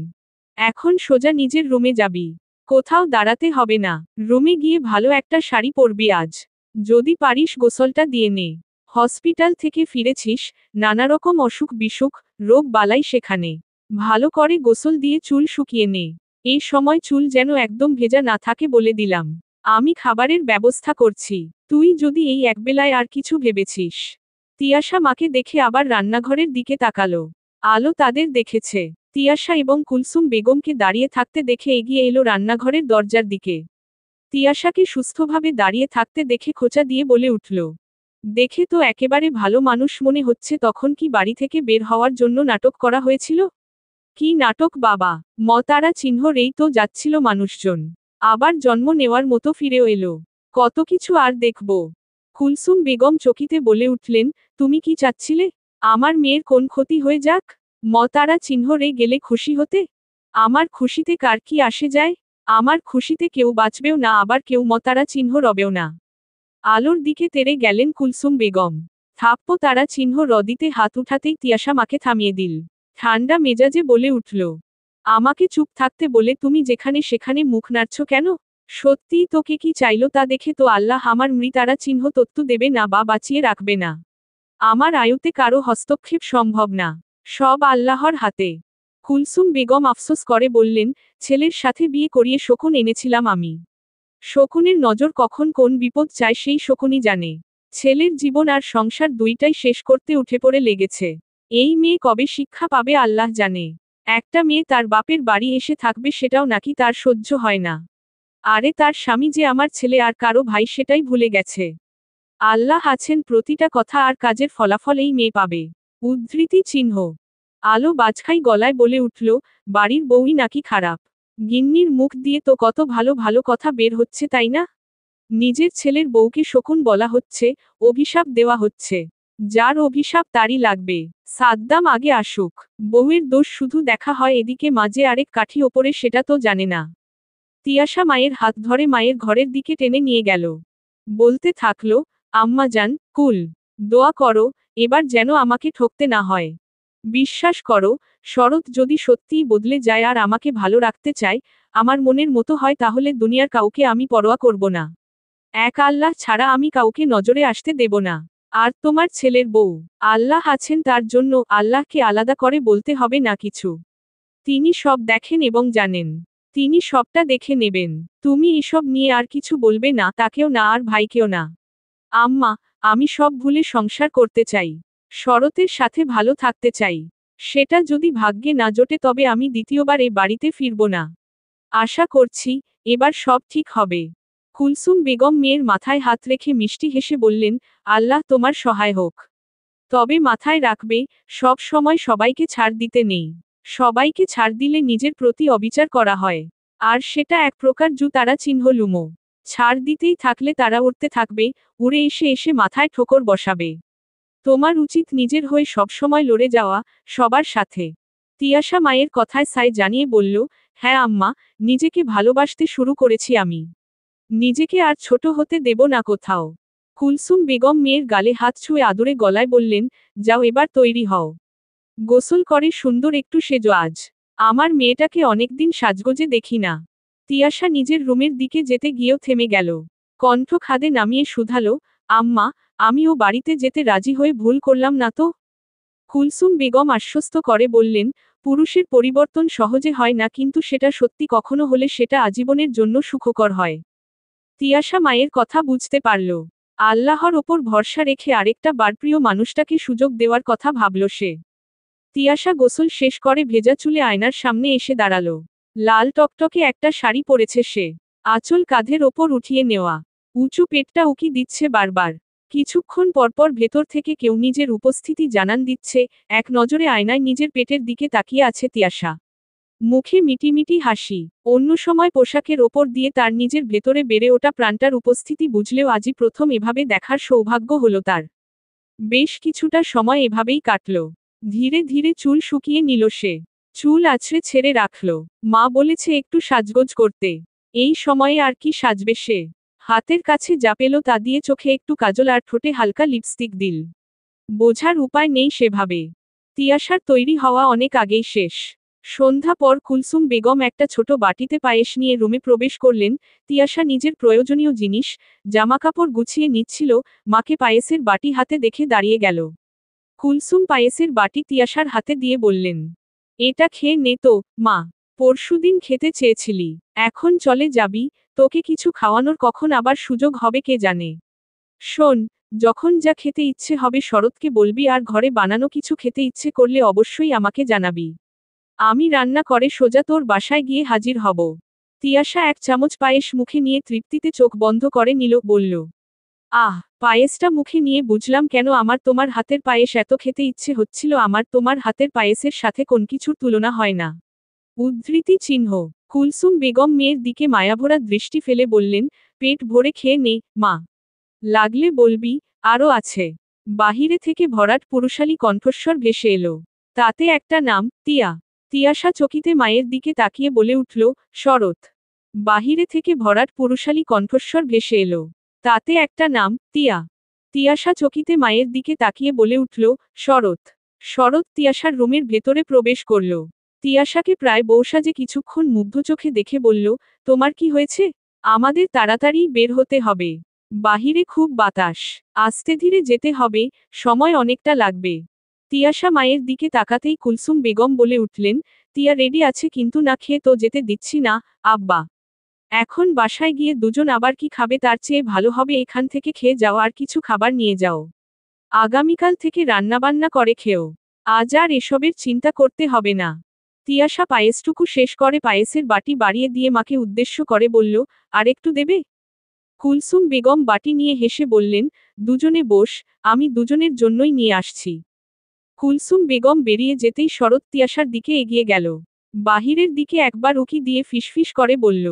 এখন সোজা নিজের রুমে যাবি। কোথাও দাঁড়াতে হবে না। রুমে গিয়ে ভালো একটা শাড়ি পরবি আজ। যদি পারিস গোসলটা দিয়ে নে। হসপিটাল থেকে ফিরেছিস, নানারকম অসুখ বিসুখ, রোগ বালাই সেখানে। ভালো করে গোসল দিয়ে চুল শুকিয়ে নে। এই সময় চুল যেন একদম ভেজা না থাকে বলে দিলাম। আমি খাবারের ব্যবস্থা করছি। তুই যদি এই একবেলায় আর কিছু ভেবেছিস। তিয়াশা মাকে দেখে আবার রান্নাঘরের দিকে তাকালো। আলো তাদের দেখেছে। তিয়াশা এবং কুলসুম বেগমকে দাঁড়িয়ে থাকতে দেখে এগিয়ে এলো রান্নাঘরের দরজার দিকে। তিয়াশাকে সুস্থভাবে দাঁড়িয়ে থাকতে দেখে খোঁচা দিয়ে বলে উঠল, দেখে তো একেবারে ভালো মানুষ মনে হচ্ছে। তখন কি বাড়ি থেকে বের হওয়ার জন্য নাটক করা হয়েছিল? কি নাটক বাবা, মতারা চিহ্ন রেই তো যাচ্ছিল মানুষজন। আবার জন্ম নেওয়ার মতো ফিরেও এলো। কত কিছু আর দেখব। কুলসুম বেগম চকিতে বলে উঠলেন, তুমি কি চাচ্ছিলে? আমার মেয়ের কোন ক্ষতি হয়ে যাক? মতারা চিহ্ন রে গেলে খুশি হতে? আমার খুশিতে কার কি আসে যায়? আমার খুশিতে কেউ বাঁচবেও না আবার কেউ মতারা চিহ্ন রবেও না। আলোর দিকে তেড়ে গেলেন কুলসুম বেগম। থাপ্প তারা চিহ্ন রদিতে হাত উঠাতেই তিয়াশা মাকে থামিয়ে দিল। ঠান্ডা মেজাজে বলে উঠল, আমাকে চুপ থাকতে বলে তুমি যেখানে সেখানে মুখ নাড়ছ কেন? সত্যিই তোকে কি চাইলো তা দেখে তো আল্লাহ আমার মৃতারা চিহ্ন তত্ত্ব দেবে না বা বাঁচিয়ে রাখবে না। আমার আয়ুতে কারো হস্তক্ষেপ সম্ভব না। সব আল্লাহর হাতে। কুলসুম বেগম আফসোস করে বললেন, ছেলের সাথে বিয়ে করিয়ে শকুন এনেছিলাম আমি। শকুনের নজর কখন কোন বিপদ চায় সেই শকুনই জানে। ছেলের জীবন আর সংসার দুইটাই শেষ করতে উঠে পড়ে লেগেছে। এই মেয়ে কবে শিক্ষা পাবে আল্লাহ জানে। একটা মেয়ে তার বাপের বাড়ি এসে থাকবে সেটাও নাকি তার সহ্য হয় না। আরে তার স্বামী যে আমার ছেলে আর কারো ভাই সেটাই ভুলে গেছে। আল্লাহ আছেন, প্রতিটা কথা আর কাজের ফলাফল এই মেয়ে পাবে। উদ্ধৃতি চিহ্ন। আলো বাজখাই গলায় বলে উঠল, বাড়ির বউই নাকি খারাপ? গিন্নির মুখ দিয়ে তো কত ভালো ভালো কথা বের হচ্ছে তাই না? নিজের ছেলের বউকে শকুন বলা হচ্ছে, অভিশাপ দেওয়া হচ্ছে। যার অভিশাপ তারই লাগবে। সাদ্দাম আগে আসুক। বউয়ের দোষ শুধু দেখা হয়, এদিকে মাঝে আরেক কাঠি ওপরে সেটা তো জানে না। তিয়াশা মায়ের হাত ধরে মায়ের ঘরের দিকে টেনে নিয়ে গেল। বলতে থাকলো, আম্মা জান, কুল। দোয়া করো, এবার যেন আমাকে ঠকতে না হয়। বিশ্বাস করো, শরৎ যদি সত্যিই বদলে যায় আর আমাকে ভালো রাখতে চায়, আমার মনের মতো হয়, তাহলে দুনিয়ার কাউকে আমি পরোয়া করব না। এক আল্লাহ ছাড়া আমি কাউকে নজরে আসতে দেব না। আর তোমার ছেলের বউ, আল্লাহ আছেন তার জন্য, আল্লাহকে আলাদা করে বলতে হবে না কিছু। তিনি সব দেখেন এবং জানেন। তিনি সবটা দেখে নেবেন। তুমি এসব নিয়ে আর কিছু বলবে না, তাকেও না আর ভাইকেও না। আম্মা, আমি সব ভুলে সংসার করতে চাই। শরতের সাথে ভালো থাকতে চাই। সেটা যদি ভাগ্যে না জোটে তবে আমি দ্বিতীয়বার এ বাড়িতে ফিরব না। আশা করছি, এবার সব ঠিক হবে। কুলসুম বেগম মেয়ের মাথায় হাত রেখে মিষ্টি হেসে বললেন, আল্লাহ তোমার সহায় হোক। তবে মাথায় রাখবে, সব সময় সবাইকে ছাড় দিতে নেই। সবাইকে ছাড় দিলে নিজের প্রতি অবিচার করা হয়। আর সেটা এক প্রকার তারা চিহ্ন লুমো। ছাড় দিতেই থাকলে তারা উড়তে থাকবে, উড়ে এসে এসে মাথায় ঠোকর বসাবে। তোমার উচিত নিজের হয়ে সবসময় লড়ে যাওয়া, সবার সাথে। তিয়াশা মায়ের কথায় সায় জানিয়ে বলল, হ্যাঁ আম্মা, নিজেকে ভালোবাসতে শুরু করেছি আমি। নিজেকে আর ছোট হতে দেব না কোথাও। কুলসুম বেগম মেয়ের গালে হাত ছুঁয়ে আদরে গলায় বললেন, যাও এবার তৈরি হও। গোসল করে সুন্দর একটু সেজো আজ। আমার মেয়েটাকে অনেকদিন সাজগোজে দেখি না। তিয়াশা নিজের রুমের দিকে যেতে গিয়েও থেমে গেল। কণ্ঠ খাদে নামিয়ে শুধালো, আম্মা, আমিও বাড়িতে যেতে রাজি হয়ে ভুল করলাম না তো? কুলসুম বেগম আশ্বস্ত করে বললেন, পুরুষের পরিবর্তন সহজে হয় না, কিন্তু সেটা সত্যি কখনো হলে সেটা আজীবনের জন্য সুখকর হয়। তিয়াশা মায়ের কথা বুঝতে পারল। আল্লাহর ওপর ভরসা রেখে আরেকটা বার প্রিয় মানুষটাকে সুযোগ দেওয়ার কথা ভাবল সে। তিয়াশা গোসল শেষ করে ভেজা চুলে আয়নার সামনে এসে দাঁড়ালো। লাল টকটকে একটা শাড়ি পরেছে সে। আঁচল কাঁধের ওপর উঠিয়ে নেওয়া। উঁচু পেটটা উকি দিচ্ছে বারবার। কিছুক্ষণ পরপর ভেতর থেকে কেউ নিজের উপস্থিতি জানান দিচ্ছে, এক নজরে আয়নায় নিজের পেটের দিকে তাকিয়ে আছে তিয়াশা। মুখে মিটিমিটি হাসি। অন্য সময় পোশাকের ওপর দিয়ে তার নিজের ভেতরে বেড়ে ওঠা প্রাণটার উপস্থিতি বুঝলেও আজই প্রথম এভাবে দেখার সৌভাগ্য হলো তার। বেশ কিছুটা সময় এভাবেই কাটল। ধীরে ধীরে চুল শুকিয়ে নিল সে। চুল আছড়ে ছেড়ে রাখল। মা বলেছে একটু সাজগোজ করতে। এই সময়ে আর কি সাজবে সে? হাতের কাছে যা পেল তা দিয়ে চোখে একটু কাজল আর ঠোঁটে হালকা লিপস্টিক দিল। বোঝার উপায় নেই সেভাবে। তিয়াশার তৈরি হওয়া অনেক আগেই শেষ। সন্ধ্যা পর কুলসুম বেগম একটা ছোট বাটিতে পায়েস নিয়ে রুমে প্রবেশ করলেন। তিয়াশা নিজের প্রয়োজনীয় জিনিস, জামাকাপড় গুছিয়ে নিচ্ছিল, মাকে পায়েসের বাটি হাতে দেখে দাঁড়িয়ে গেল। কুলসুম পায়েসের বাটি তিয়াশার হাতে দিয়ে বললেন, এটা খেয়ে নে তো, মা। পরশুদিন খেতে চেয়েছিলি, এখন চলে যাবি, তোকে কিছু খাওয়ানোর কখন আবার সুযোগ হবে কে জানে। শোন, যখন যা খেতে ইচ্ছে হবে শরৎকে বলবি, আর ঘরে বানানো কিছু খেতে ইচ্ছে করলে অবশ্যই আমাকে জানাবি। আমি রান্না করে সোজা তোর বাসায় গিয়ে হাজির হব। তিয়াশা এক চামচ পায়েস মুখে নিয়ে তৃপ্তিতে চোখ বন্ধ করে নিল, বলল, আহ, পায়েসটা মুখে নিয়ে বুঝলাম কেন আমার তোমার হাতের পায়েস এত খেতে ইচ্ছে হচ্ছিল। আমার তোমার হাতের পায়েসের সাথে কোন কিছুর তুলনা হয় না। উদ্ধৃতি চিহ্ন। কুলসুম বেগম মেয়ের দিকে মায়াভরা দৃষ্টি ফেলে বললেন, পেট ভরে খেয়ে নে, মা। লাগলে বলবি, আরও আছে। বাহিরে থেকে ভরাট পুরুষালী কণ্ঠস্বর ভেসে এলো। তাতে একটা নাম, তিয়া। তিয়াশা চকিতে মায়ের দিকে তাকিয়ে বলে উঠল, শরৎ। বাহিরে থেকে ভরাট পুরুষালী কণ্ঠস্বর ভেসে এলো। তাতে একটা নাম, তিয়া। তিয়াশা চকিতে মায়ের দিকে তাকিয়ে বলে উঠল, শরৎ। শরৎ তিয়াশার রুমের ভেতরে প্রবেশ করল। তিয়াশাকে প্রায় বউসাজে কিছুক্ষণ মুগ্ধ চোখে দেখে বলল, তোমার কি হয়েছে? আমাদের তাড়াতাড়ি বের হতে হবে। বাহিরে খুব বাতাস। আস্তে ধীরে যেতে হবে, সময় অনেকটা লাগবে। তিয়াশা মায়ের দিকে তাকাতেই কুলসুম বেগম বলে উঠলেন, তিয়া রেডি আছে, কিন্তু না খেয়ে তো যেতে দিচ্ছি না, আব্বা। এখন বাসায় গিয়ে দুজন আবার কি খাবে, তার চেয়ে ভালো হবে এখান থেকে খেয়ে যাও আর কিছু খাবার নিয়ে যাও। আগামীকাল থেকে রান্নাবান্না করে খেও। আজ আর এসবের চিন্তা করতে হবে না। তিয়াশা পায়েসটুকু শেষ করে পায়েসের বাটি বাড়িয়ে দিয়ে মাকে উদ্দেশ্য করে বলল, আর একটু দেবে? কুলসুম বেগম বাটি নিয়ে হেসে বললেন, দুজনে বস, আমি দুজনের জন্যই নিয়ে আসছি। কুলসুম বেগম বেরিয়ে যেতেই শরৎ তিয়াশার দিকে এগিয়ে গেল। বাহিরের দিকে একবার উকি দিয়ে ফিসফিস করে বলল,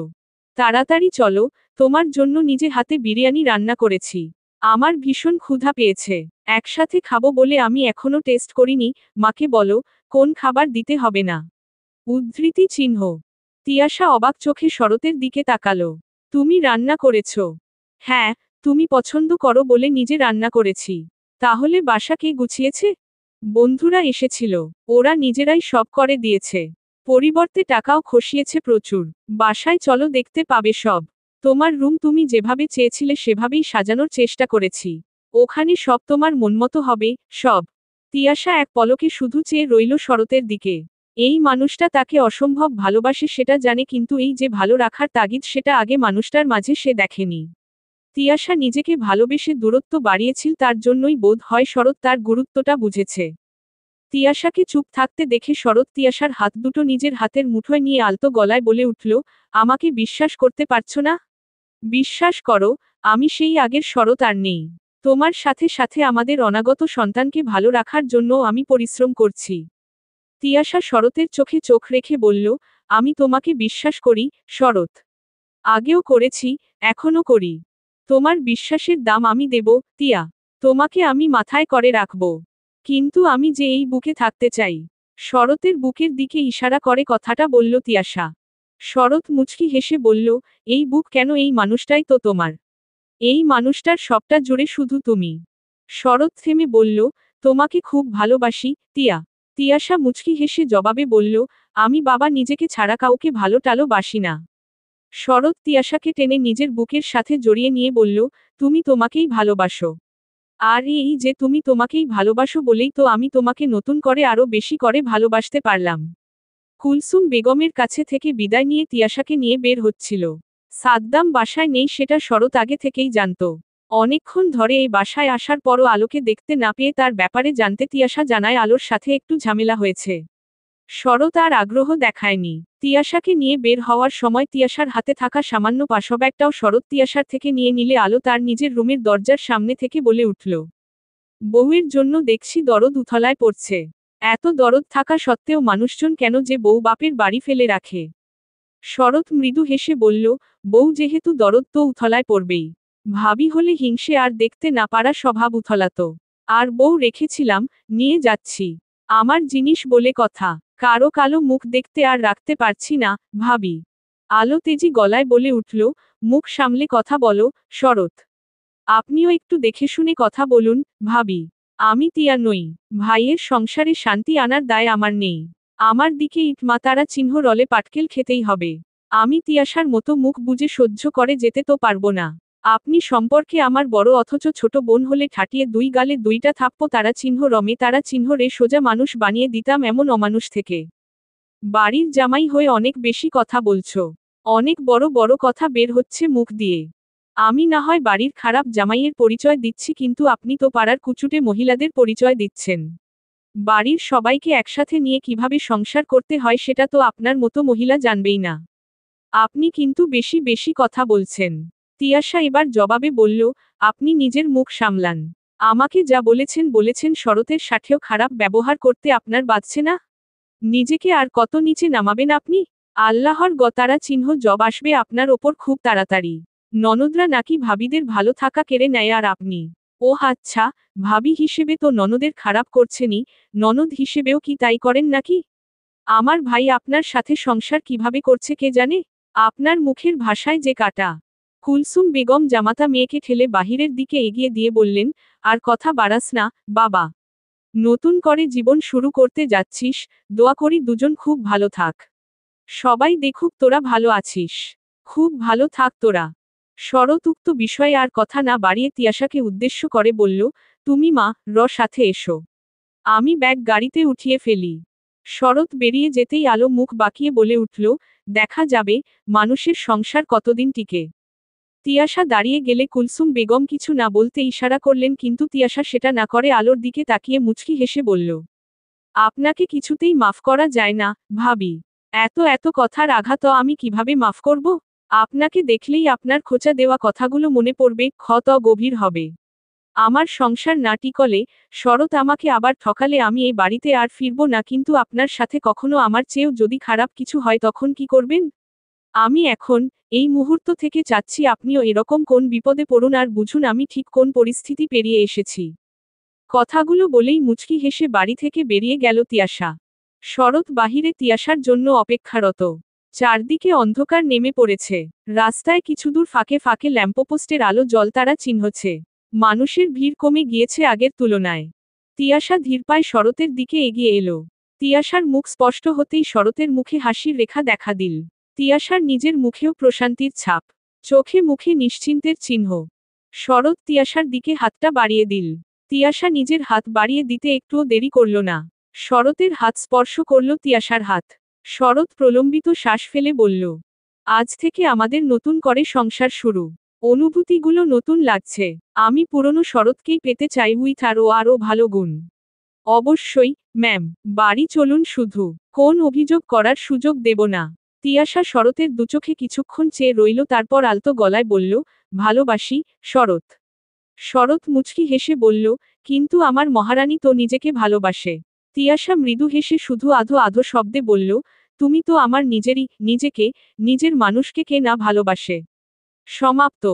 তাড়াতাড়ি চলো, তোমার জন্য নিজে হাতে বিরিয়ানি রান্না করেছি। আমার ভীষণ ক্ষুধা পেয়েছে। একসাথে খাবো বলে আমি এখনো টেস্ট করিনি। মাকে বলো, কোন খাবার দিতে হবে না। উদ্ধৃতি চিহ্ন। তিয়াশা অবাক চোখে শরতের দিকে তাকালো। তুমি রান্না করেছ? হ্যাঁ, তুমি পছন্দ করো বলে নিজে রান্না করেছি। তাহলে বাসা কে গুছিয়েছে? বন্ধুরা এসেছিল। ওরা নিজেরাই সব করে দিয়েছে। পরিবর্তে টাকাও খসিয়েছে প্রচুর। বাসায় চলো, দেখতে পাবে সব। তোমার রুম তুমি যেভাবে চেয়েছিলে সেভাবেই সাজানোর চেষ্টা করেছি। ওখানে সব তোমার মনমতো হবে, সব। তিয়াশা এক পলকে শুধু চেয়ে রইল শরতের দিকে। এই মানুষটা তাকে অসম্ভব ভালোবাসে সেটা জানে, কিন্তু এই যে ভালো রাখার তাগিদ সেটা আগে মানুষটার মাঝে সে দেখেনি। তিয়াশা নিজেকে ভালোবেসে দূরত্ব বাড়িয়েছিল, তার জন্যই বোধ হয় শরৎ তার গুরুত্বটা বুঝেছে। তিয়াশাকে চুপ থাকতে দেখে শরৎ তিয়াশার হাত দুটো নিজের হাতের মুঠোয় নিয়ে আলতো গলায় বলে উঠল, আমাকে বিশ্বাস করতে পারছো না? বিশ্বাস করো, আমি সেই আগের শরৎ আর নেই। তোমার সাথে সাথে আমাদের অনাগত সন্তানকে ভালো রাখার জন্য আমি পরিশ্রম করছি। তিয়াশা শরতের চোখে চোখ রেখে বলল, আমি তোমাকে বিশ্বাস করি, শরৎ। আগেও করেছি, এখনো করি। তোমার বিশ্বাসের দাম আমি দেব, তিয়া। তোমাকে আমি মাথায় করে রাখব। কিন্তু আমি যে এই বুকে থাকতে চাই। শরতের বুকের দিকে ইশারা করে কথাটা বলল তিয়াশা। শরৎ মুচকি হেসে বলল, এই বুক কেন, এই মানুষটাই তো তোমার। এই মানুষটার সবটা জুড়ে শুধু তুমি। শরৎ থেমে বলল, তোমাকে খুব ভালোবাসি, তিয়া। তিয়াশা মুচকি হেসে জবাবে বলল, আমি বাবা নিজেকে ছাড়া কাউকে ভালো টালো বাসি না। শরৎ তিয়াশাকে টেনে নিজের বুকের সাথে জড়িয়ে নিয়ে বলল, তুমি তোমাকেই ভালোবাসো। আর এই যে তুমি তোমাকেই ভালোবাসো বলেই তো আমি তোমাকে নতুন করে আরো বেশি করে ভালোবাসতে পারলাম। কুলসুম বেগমের কাছে থেকে বিদায় নিয়ে তিয়াশাকে নিয়ে বের হচ্ছিল। সাদ্দাম বাসায় নেই সেটা শরৎ আগে থেকেই জানত। অনেকক্ষণ ধরে এই বাসায় আসার পরও আলোকে দেখতে না পেয়ে তার ব্যাপারে জানতে তিয়াশা জানায় আলোর সাথে একটু ঝামেলা হয়েছে। শরৎ আর আগ্রহ দেখায়নি। তিয়াশাকে নিয়ে বের হওয়ার সময় তিয়াশার হাতে থাকা সামান্য পাশব্যাগটাও শরৎ তিয়াশার থেকে নিয়ে নিলে আলো তার নিজের রুমের দরজার সামনে থেকে বলে উঠল, বউয়ের জন্য দেখছি দরদ উথলায় পড়ছে। এত দরদ থাকা সত্ত্বেও মানুষজন কেন যে বউ বাপের বাড়ি ফেলে রাখে? শরৎ মৃদু হেসে বলল, বউ যেহেতু দরদ তো উথলায় পড়বেই। ভাবি হলে হিংসে আর দেখতে না পারা স্বভাব উথলাতো। আর বউ রেখেছিলাম, নিয়ে যাচ্ছি। আমার জিনিস বলে কথা। কারো কালো মুখ দেখতে আর রাখতে পারছি না, ভাবি। আলো তেজি গলায় বলে উঠল, মুখ সামলে কথা বলো, শরৎ। আপনিও একটু দেখে শুনে কথা বলুন, ভাবি। আমি তিয়া নই। ভাইয়ের সংসারে শান্তি আনার দায় আমার নেই। আমার দিকে ইটমাতারা চিহ্ন রলে পাটকেল খেতেই হবে। আমি তিয়াশার মতো মুখ বুজে সহ্য করে যেতে তো পারবো না। আপনি সম্পর্কে আমার বড় অথচ ছোট বোন হলে ঠাটিয়ে দুই গালে দুইটা থাপ্পো তারা চিহ্ন রমে তারা চিহ্ন রে সোজা মানুষ বানিয়ে দিতাম এমন অমানুষ থেকে। বাড়ির জামাই হয়ে অনেক বেশি কথা বলছো। অনেক বড় বড় কথা বের হচ্ছে মুখ দিয়ে। আমি না হয় বাড়ির খারাপ জামাইয়ের পরিচয় দিচ্ছি, কিন্তু আপনি তো পাড়ার কুচুটে মহিলাদের পরিচয় দিচ্ছেন। বাড়ির সবাইকে একসাথে নিয়ে কিভাবে সংসার করতে হয় সেটা তো আপনার মতো মহিলা জানবেই না। আপনি কিন্তু বেশি বেশি কথা বলছেন। তিয়াশা এবার জবাবে বলল, আপনি নিজের মুখ সামলান। আমাকে যা বলেছেন শরতের সাথেও খারাপ ব্যবহার করতে আপনার বাধছে না? নিজেকে আর কত নিচে নামাবেন আপনি? আল্লাহর গতারা চিহ্ন জব আসবে আপনার ওপর খুব তাড়াতাড়ি। ননদরা নাকি ভাবিদের ভালো থাকা কেড়ে নেয় আর আপনি। ওহ আচ্ছা, ভাবি হিসেবে তো ননদের খারাপ করছেনই, ননদ হিসেবেও কি তাই করেন নাকি? আমার ভাই আপনার সাথে সংসার কিভাবে করছে কে জানে? আপনার মুখের ভাষায় যে কাটা। কুলসুম বেগম জামাতা মেয়েকে ঠেলে বাহিরের দিকে এগিয়ে দিয়ে বললেন, আর কথা বাড়াস না, বাবা। নতুন করে জীবন শুরু করতে যাচ্ছিস, দোয়া করি দুজন খুব ভালো থাক। সবাই দেখুক তোরা ভালো আছিস। খুব ভালো থাক তোরা। শরৎ উক্ত বিষয়ে আর কথা না বাড়িয়ে তিয়াশাকে উদ্দেশ্য করে বলল, তুমি মা সাথে এসো। আমি ব্যাগ গাড়িতে উঠিয়ে ফেলি। শরৎ বেরিয়ে যেতেই আলো মুখ বাঁকিয়ে বলে উঠল, দেখা যাবে, মানুষের সংসার কতদিন টিকে। তিয়াশা দাঁড়িয়ে গেলে কুলসুম বেগম কিছু না বলতে ইশারা করলেন, কিন্তু তিয়াশা সেটা না করে আলোর দিকে তাকিয়ে মুচকি হেসে বলল, আপনাকে কিছুতেই মাফ করা যায় না, ভাবি। এত এত কথার আঘাত আমি কিভাবে মাফ করব? আপনাকে দেখলেই আপনার খোঁচা দেওয়া কথাগুলো মনে পড়বে, ক্ষত গভীর হবে। আমার সংসার না টিকলে, শরৎ আমাকে আবার ঠকালে আমি এই বাড়িতে আর ফিরব না, কিন্তু আপনার সাথে কখনো আমার চেয়েও যদি খারাপ কিছু হয় তখন কি করবেন? আমি এখন, এই মুহূর্ত থেকে চাচ্ছি আপনিও এরকম কোন বিপদে পড়ুন আর বুঝুন আমি ঠিক কোন পরিস্থিতি পেরিয়ে এসেছি। কথাগুলো বলেই মুচকি হেসে বাড়ি থেকে বেরিয়ে গেল তিয়াশা। শরৎ বাহিরে তিয়াশার জন্য অপেক্ষারত। চারদিকে অন্ধকার নেমে পড়েছে। রাস্তায় কিছুদূর ফাঁকে ফাঁকে ল্যাম্পপোস্টের আলো জলতারা চিহ্নছে। মানুষের ভিড় কমে গিয়েছে আগের তুলনায়। তিয়াশা ধীর পায়ে শরতের দিকে এগিয়ে এলো। তিয়াশার মুখ স্পষ্ট হতেই শরতের মুখে হাসির রেখা দেখা দিল। তিয়াশার নিজের মুখেও প্রশান্তির ছাপ। চোখে মুখে নিশ্চিন্তের চিহ্ন। শরৎ তিয়াশার দিকে হাতটা বাড়িয়ে দিল। তিয়াশা নিজের হাত বাড়িয়ে দিতে একটুও দেরি করল না। শরতের হাত স্পর্শ করল তিয়াশার হাত। শরৎ প্রলম্বিত শ্বাস ফেলে বলল, আজ থেকে আমাদের নতুন করে সংসার শুরু। অনুভূতিগুলো নতুন লাগছে। আমি পুরনো শরৎকেই পেতে চাই উইথ আরও ভালো গুণ। অবশ্যই, ম্যাম। বাড়ি চলুন শুধু। কোন অভিযোগ করার সুযোগ দেব না। তিয়াশা শরতের দুচোখে কিছুক্ষণ চেয়ে রইল, তারপর আলতো গলায় বলল, ভালোবাসি, শরৎ। শরৎ মুচকি হেসে বলল, কিন্তু আমার মহারানী তো নিজেকে ভালোবাসে। তিয়াশা মৃদু হেসে শুধু আধো আধো শব্দে বলল, তুমি তো আমার নিজেরই, নিজেকে, নিজের মানুষকে কে না ভালোবাসে। সমাপ্ত।